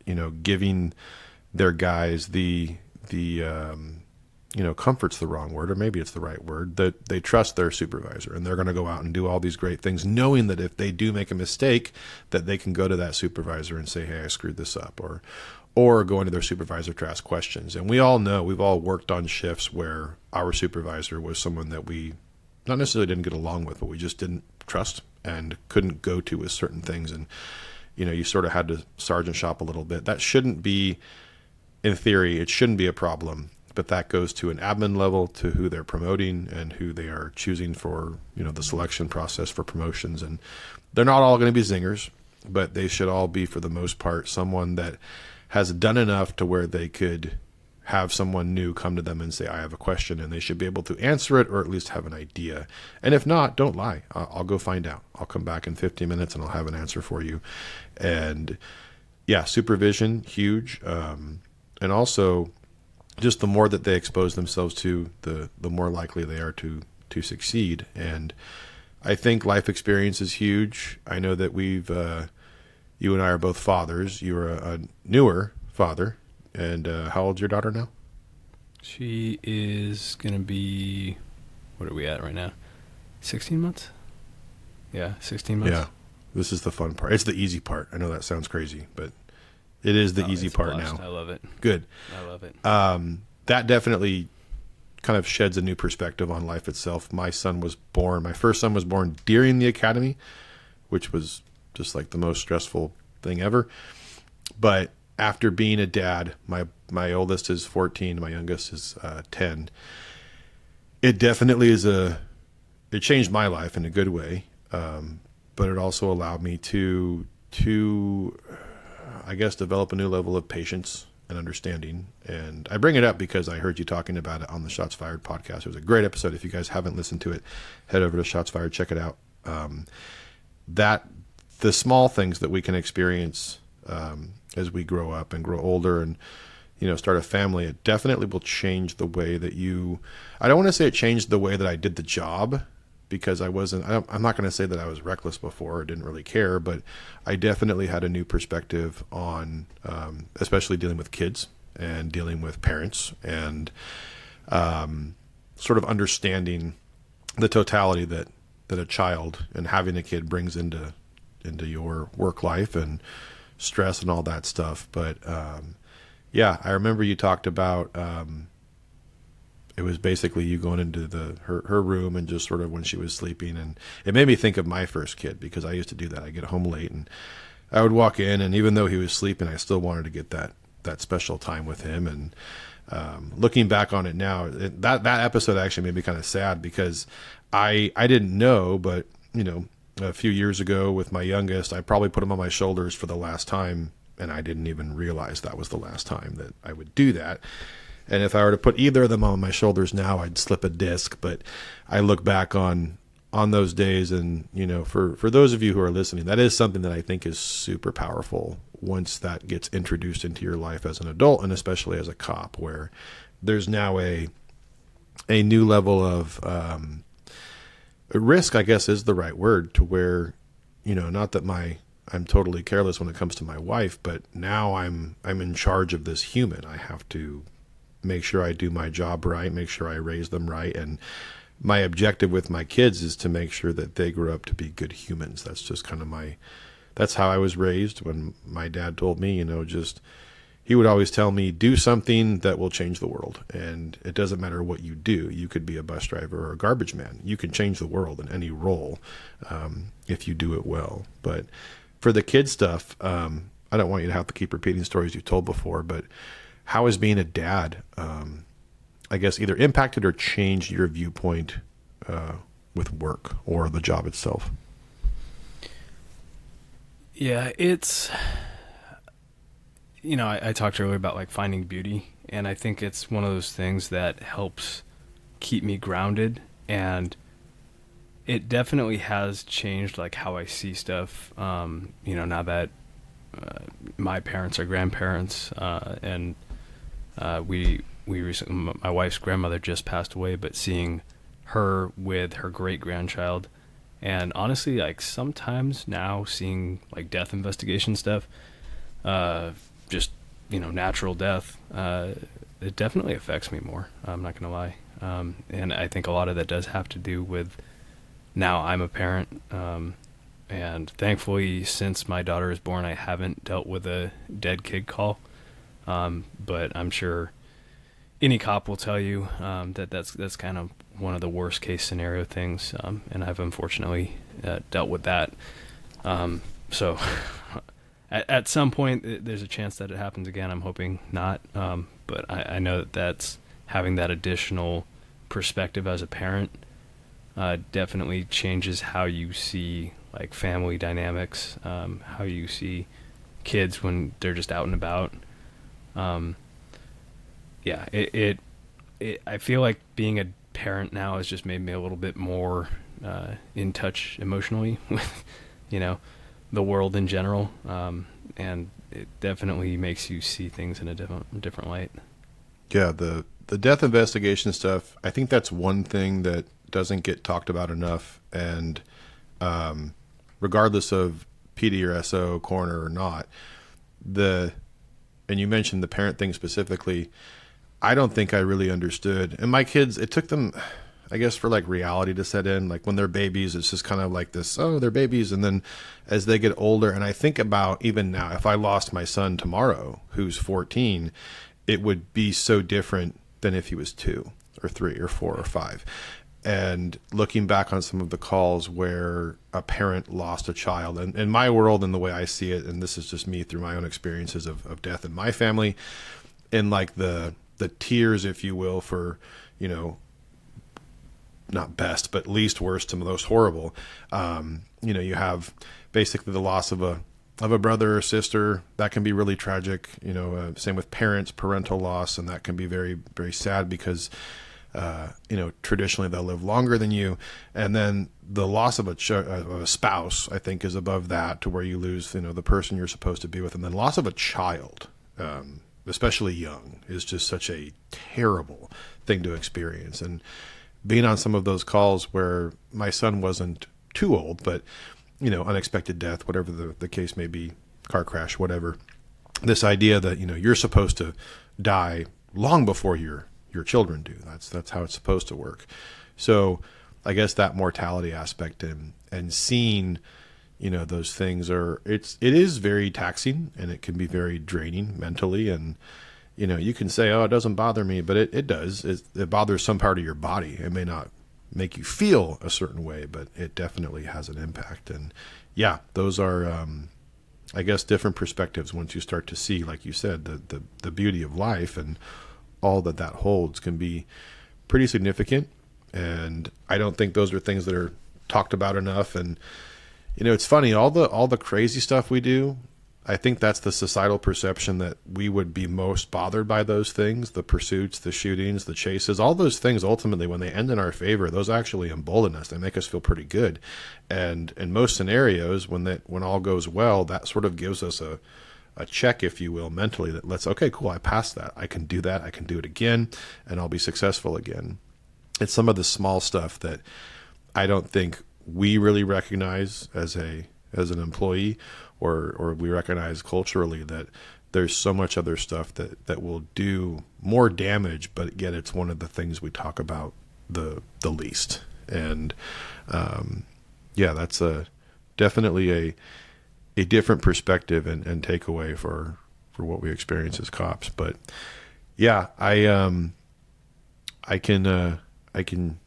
giving their guys the comfort's the wrong word, or maybe it's the right word, that they trust their supervisor, and they're going to go out and do all these great things, knowing that if they do make a mistake, that they can go to that supervisor and say, hey, I screwed this up, or go into their supervisor to ask questions. And we all know, we've all worked on shifts where our supervisor was someone that we not necessarily didn't get along with, but we just didn't trust and couldn't go to with certain things. And, you sort of had to sergeant shop a little bit. That shouldn't be, in theory, it shouldn't be a problem, but that goes to an admin level, to who they're promoting and who they are choosing for, the selection process for promotions. And they're not all going to be zingers, but they should all be, for the most part, someone that has done enough to where they could have someone new come to them and say, I have a question, and they should be able to answer it, or at least have an idea. And if not, don't lie. I'll go find out. I'll come back in 15 minutes and I'll have an answer for you. And yeah, supervision, huge. And also just the more that they expose themselves to, the more likely they are to succeed. And I think life experience is huge. I know that you and I are both fathers. You're a newer father. And how old's your daughter now? She is going to be, what are we at right now? 16 months? Yeah, 16 months. Yeah, this is the fun part. It's the easy part. I know that sounds crazy, but it is the easy part now. I love it. Good. I love it. That definitely kind of sheds a new perspective on life itself. My first son was born during the academy, which was just like the most stressful thing ever. But after being a dad, my oldest is 14, my youngest is 10. It definitely it changed my life in a good way, but it also allowed me to I guess develop a new level of patience and understanding. And I bring it up because I heard you talking about it on the Shots Fired podcast. It was a great episode. If you guys haven't listened to it, head over to Shots Fired, check it out. That the small things that we can experience as we grow up and grow older and, start a family, it definitely will change the way that I don't want to say it changed the way that I did the job, because I'm not going to say that I was reckless before or didn't really care, but I definitely had a new perspective on, especially dealing with kids and dealing with parents, and sort of understanding the totality that a child and having a kid brings into your work life and stress and all that stuff. But yeah, I remember you talked about it was basically you going into her room and just sort of when she was sleeping, and it made me think of my first kid, because I used to do that. I get home late and I would walk in, and even though he was sleeping, I still wanted to get that special time with him. And looking back on it now, that episode actually made me kind of sad, because I didn't know, but a few years ago with my youngest, I probably put him on my shoulders for the last time, and I didn't even realize that was the last time that I would do that. And if I were to put either of them on my shoulders now, I'd slip a disc. But I look back on those days, and for those of you who are listening, that is something that I think is super powerful once that gets introduced into your life as an adult, and especially as a cop, where there's now a new level of risk, I guess is the right word, to where, not that I'm totally careless when it comes to my wife, but now I'm in charge of this human. I have to make sure I do my job right, make sure I raise them right. And my objective with my kids is to make sure that they grow up to be good humans. That's just kind of that's how I was raised. When my dad told me, he would always tell me, do something that will change the world. And it doesn't matter what you do. You could be a bus driver or a garbage man. You can change the world in any role if you do it well. But for the kid stuff, I don't want you to have to keep repeating stories you've told before, but how has being a dad, I guess, either impacted or changed your viewpoint with work or the job itself? Yeah, it's, I talked earlier about like finding beauty, and I think it's one of those things that helps keep me grounded, and it definitely has changed like how I see stuff. Now that my parents are grandparents, and we recently, my wife's grandmother just passed away, but seeing her with her great grandchild, and honestly, like sometimes now seeing like death investigation stuff, just natural death, it definitely affects me more. I'm not gonna lie, and I think a lot of that does have to do with now I'm a parent, and thankfully since my daughter is born, I haven't dealt with a dead kid call, but I'm sure any cop will tell you that that's kind of one of the worst case scenario things, and I've unfortunately dealt with that. So at some point there's a chance that it happens again. I'm hoping not, but I know that's having that additional perspective as a parent definitely changes how you see like family dynamics, how you see kids when they're just out and about. I feel like being a parent now has just made me a little bit more in touch emotionally with, the world in general. And it definitely makes you see things in a different light. Yeah. The death investigation stuff, I think that's one thing that doesn't get talked about enough. And, regardless of PD or SO, coroner or not, and you mentioned the parent thing specifically, I don't think I really understood. And my kids, it took them, I guess, for like reality to set in. Like when they're babies, it's just kind of like this, oh, they're babies. And then as they get older, and I think about even now, if I lost my son tomorrow, who's 14, it would be so different than if he was 2 or 3 or 4 or 5. And looking back on some of the calls where a parent lost a child, and in my world and the way I see it, and this is just me through my own experiences of death in my family, and like the tiers, if you will, for, not best, but least worst to most horrible. You have basically the loss of a brother or sister. That can be really tragic. Same with parents, parental loss, and that can be very, very sad because traditionally they'll live longer than you. And then the loss of a spouse, I think, is above that, to where you lose, the person you're supposed to be with. And then loss of a child, especially young, is just such a terrible thing to experience. And being on some of those calls where my son wasn't too old, but, unexpected death, whatever the case may be, car crash, whatever, this idea that, you're supposed to die long before your children do. That's how it's supposed to work. So I guess that mortality aspect and seeing, those things it is very taxing, and it can be very draining mentally. And, you can say, oh, it doesn't bother me, but it does. It bothers some part of your body. It may not make you feel a certain way, but it definitely has an impact. And yeah, those are, I guess, different perspectives once you start to see, like you said, the beauty of life and all that holds can be pretty significant. And I don't think those are things that are talked about enough. And, it's funny, all the crazy stuff we do, I think that's the societal perception that we would be most bothered by those things, the pursuits, the shootings, the chases, all those things. Ultimately, when they end in our favor, those actually embolden us. They make us feel pretty good. And in most scenarios, when all goes well, that sort of gives us a a check, if you will, mentally that lets, okay, cool, I passed that. I can do that. I can do it again, and I'll be successful again. It's some of the small stuff that I don't think we really recognize as an employee, or we recognize culturally that there's so much other stuff that will do more damage, but yet it's one of the things we talk about the least. And that's definitely a different perspective and takeaway for what we experience as cops. But yeah, I can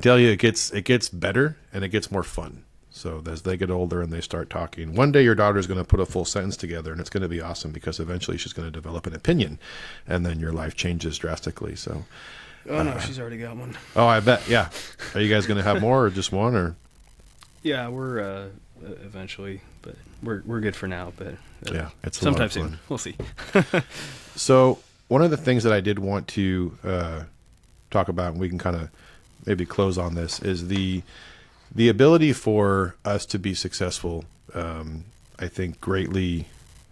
tell you it gets better and it gets more fun. So as they get older and they start talking, one day your daughter's going to put a full sentence together, and it's going to be awesome because eventually she's going to develop an opinion, and then your life changes drastically. So, no, she's already got one. Oh, I bet. Yeah. Are you guys going to have more, or just one, or? Yeah, we're eventually, but we're good for now. But yeah, it's sometime soon. We'll see. So one of the things that I did want to talk about, and we can kind of maybe close on this, is the ability for us to be successful. I think greatly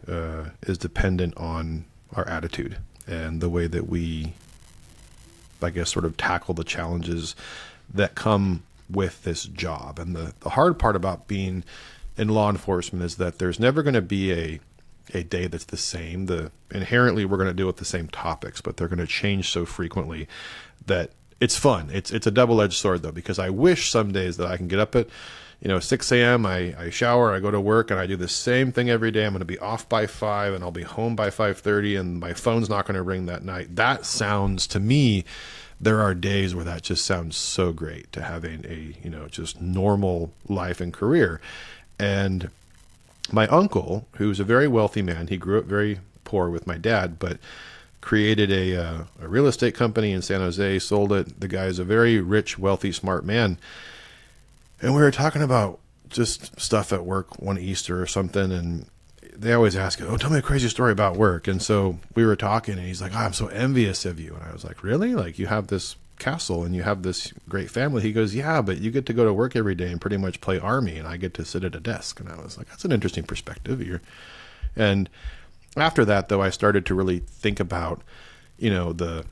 is dependent on our attitude and the way that we, I guess, sort of tackle the challenges that come with this job. And the hard part about being in law enforcement is that there's never going to be a day that's the same. Inherently we're going to deal with the same topics, but they're going to change so frequently that it's fun. It's a double-edged sword, though, because I wish some days that I can get up at 6 a.m., I shower, I go to work, and I do the same thing every day. I'm going to be off by 5, and I'll be home by 5:30, and my phone's not going to ring that night. That sounds, to me, there are days where that just sounds so great, to having a just normal life and career. And my uncle, who's a very wealthy man, he grew up very poor with my dad, but created a real estate company in San Jose, sold it. The guy is a very rich, wealthy, smart man. And we were talking about just stuff at work one Easter or something, and they always ask, oh, tell me a crazy story about work. And so we were talking, and he's like, oh, I'm so envious of you. And I was like, really? Like, you have this castle and you have this great family? He goes, yeah, but you get to go to work every day and pretty much play Army, and I get to sit at a desk. And I was like, that's an interesting perspective. And after that, though, I started to really think about, the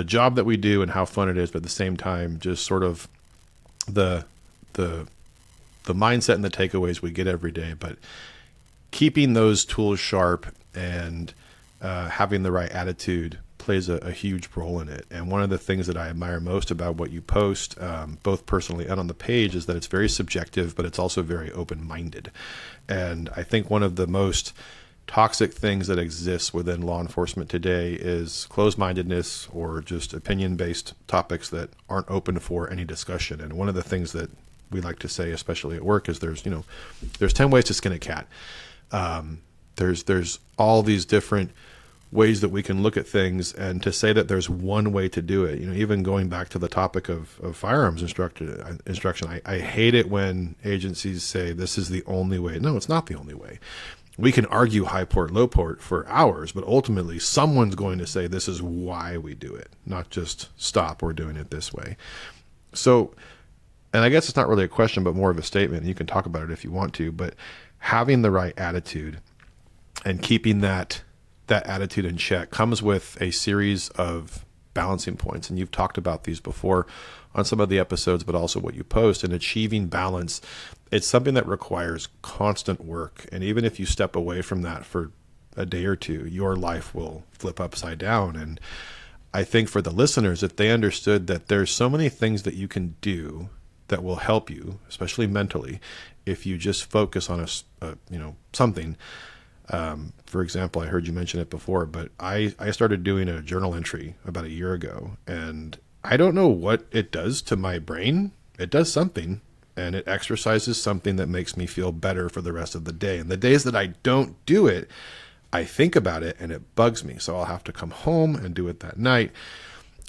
job that we do and how fun it is, but at the same time, just sort of the mindset and the takeaways we get every day. But keeping those tools sharp and having the right attitude plays a huge role in it. And one of the things that I admire most about what you post, both personally and on the page, is that it's very subjective, but it's also very open-minded. And I think one of the most toxic things that exists within law enforcement today is closed-mindedness, or just opinion-based topics that aren't open for any discussion. And one of the things that we like to say, especially at work, is there's 10 ways to skin a cat. There's all these different ways that we can look at things, and to say that there's one way to do it, even going back to the topic of firearms instruction, I hate it when agencies say this is the only way. No, it's not the only way. We can argue high port, low port for hours, but ultimately someone's going to say this is why we do it, not just stop, we're doing it this way. So, and I guess it's not really a question, but more of a statement. You can talk about it if you want to, but having the right attitude and keeping that attitude in check comes with a series of balancing points. And you've talked about these before on some of the episodes, but also what you post. And achieving balance, it's something that requires constant work. And even if you step away from that for a day or two, your life will flip upside down. And I think for the listeners, if they understood that there's so many things that you can do that will help you, especially mentally, if you just focus on something. For example, I heard you mention it before, but I started doing a journal entry about a year ago, and I don't know what it does to my brain. It does something, and it exercises something that makes me feel better for the rest of the day. And the days that I don't do it, I think about it and it bugs me. So I'll have to come home and do it that night.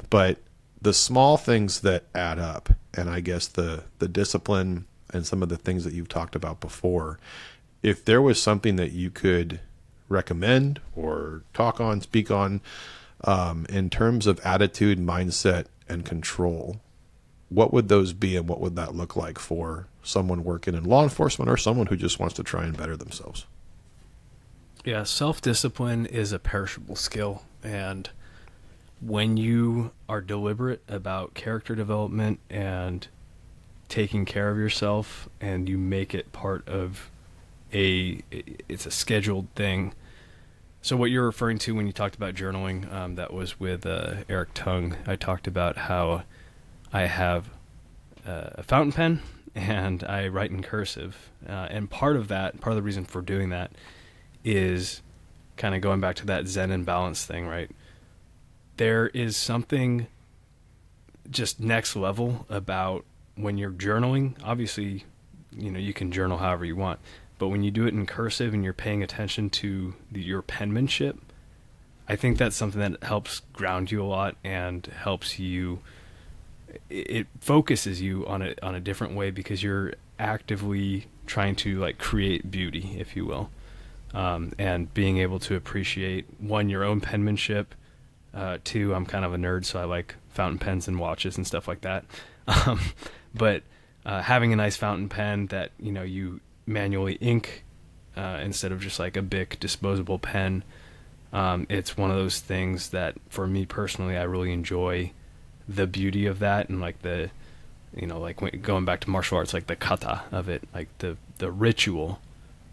But the small things that add up, and I guess the discipline and some of the things that you've talked about before, if there was something that you could recommend or speak on, in terms of attitude, mindset, and control, what would those be, and what would that look like for someone working in law enforcement or someone who just wants to try and better themselves? Yeah, self-discipline is a perishable skill, and when you are deliberate about character development and taking care of yourself, and you make it part of it's a scheduled thing. So what you're referring to when you talked about journaling, that was with Eric Tung. I talked about how I have a fountain pen and I write in cursive, and part of the reason for doing that is kind of going back to that Zen and balance thing, right? There is something just next level about when you're journaling. Obviously, you can journal however you want, but when you do it in cursive and you're paying attention to your penmanship, I think that's something that helps ground you a lot and helps you. It focuses you on a different way because you're actively trying to like create beauty, if you will, and being able to appreciate, one, your own penmanship. Two, I'm kind of a nerd, so I like fountain pens and watches and stuff like that. But having a nice fountain pen that you manually ink instead of just like a Bic disposable pen, it's one of those things that for me personally, I really enjoy the beauty of that, and like the like going back to martial arts, like the kata of it, like the ritual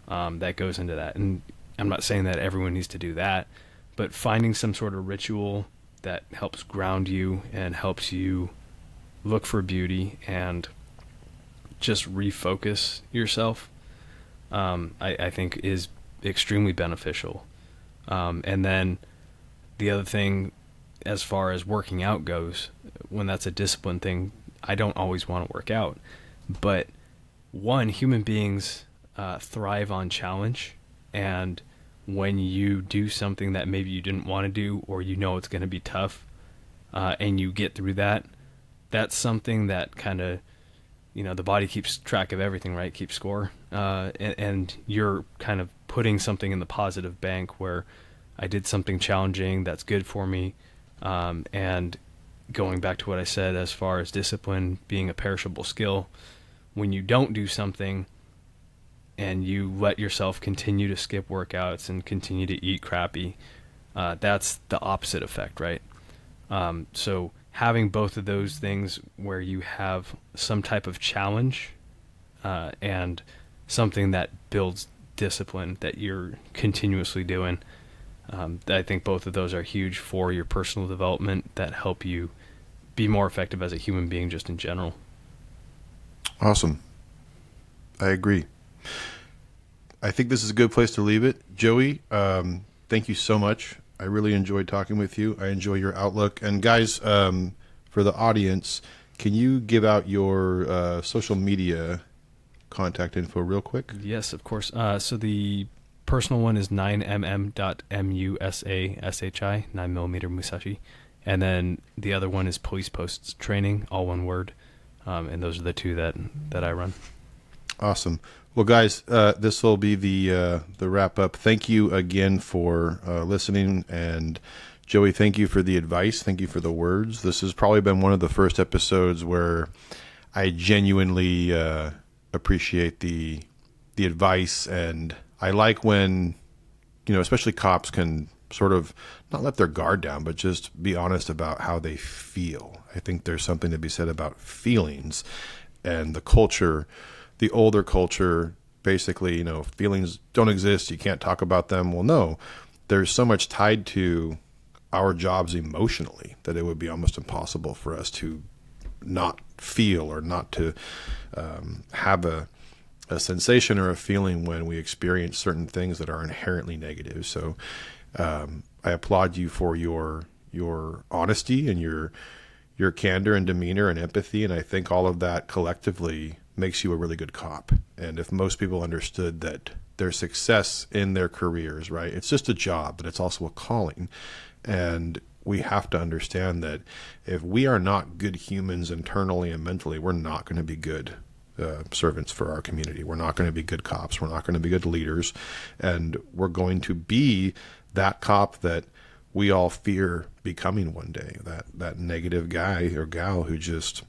that goes into that. And I'm not saying that everyone needs to do that, but finding some sort of ritual that helps ground you and helps you look for beauty and just refocus yourself, I think is extremely beneficial. And then the other thing, as far as working out goes, when that's a discipline thing, I don't always want to work out. But one, human beings thrive on challenge, and when you do something that maybe you didn't want to do, or it's going to be tough, and you get through that, that's something that kind of, the body keeps track of everything, right? Keeps score. And you're kind of putting something in the positive bank where I did something challenging that's good for me. And going back to what I said as far as discipline being a perishable skill, when you don't do something and you let yourself continue to skip workouts and continue to eat crappy, that's the opposite effect, right? So having both of those things where you have some type of challenge and something that builds discipline that you're continuously doing, I think both of those are huge for your personal development that help you be more effective as a human being just in general. Awesome. I agree. I think this is a good place to leave it. Joey, thank you so much. I really enjoyed talking with you. I enjoy your outlook. And guys, for the audience, can you give out your social media contact info real quick? Yes, of course. So the personal one is 9mm.musashi, 9mm Musashi. And then the other one is Police Posts Training, all one word. And those are the two that I run. Awesome. Well, guys, this will be the wrap up. Thank you again for listening. And Joey, thank you for the advice. Thank you for the words. This has probably been one of the first episodes where I genuinely appreciate the advice. And I like when, especially cops can sort of not let their guard down, but just be honest about how they feel. I think there's something to be said about feelings and the culture. The older culture, basically, feelings don't exist. You can't talk about them. Well, no, there's so much tied to our jobs emotionally that it would be almost impossible for us to not feel or not to have a sensation or a feeling when we experience certain things that are inherently negative. So I applaud you for your honesty and your candor and demeanor and empathy. And I think all of that collectively makes you a really good cop. And if most people understood that their success in their careers, right, it's just a job, but it's also a calling. And we have to understand that if we are not good humans internally and mentally, we're not going to be good servants for our community. We're not going to be good cops. We're not going to be good leaders. And we're going to be that cop that we all fear becoming one day, that negative guy or gal who just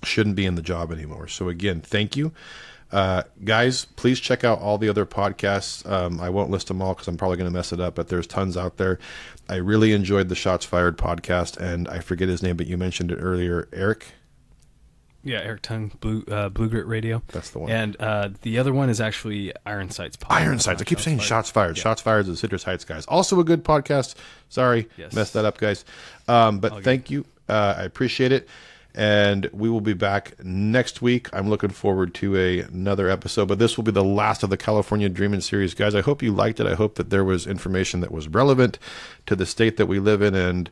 shouldn't be in the job anymore. So again, thank you. Guys, please check out all the other podcasts. I won't list them all because I'm probably going to mess it up, but there's tons out there. I really enjoyed the Shots Fired podcast, and I forget his name, but you mentioned it earlier, Eric. Yeah, Eric Tung, Blue Grit Radio. That's the one. And the other one is actually Iron Sights podcast. Iron Sights. I keep saying Shots Fired. Yeah. Shots Fired is the Citrus Heights guys. Also a good podcast. Sorry, messed that up, guys. But thank you. I appreciate it. And we will be back next week. I'm looking forward to another episode, but this will be the last of the California Dreamin' series. Guys, I hope you liked it. I hope that there was information that was relevant to the state that we live in, and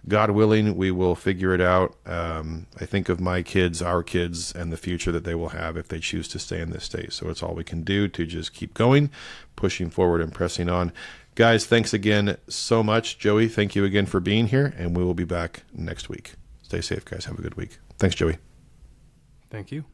God willing, we will figure it out. I think of my kids, our kids, and the future that they will have if they choose to stay in this state. So it's all we can do to just keep going, pushing forward and pressing on. Guys, thanks again so much. Joey, thank you again for being here, and we will be back next week. Stay safe, guys. Have a good week. Thanks, Joey. Thank you.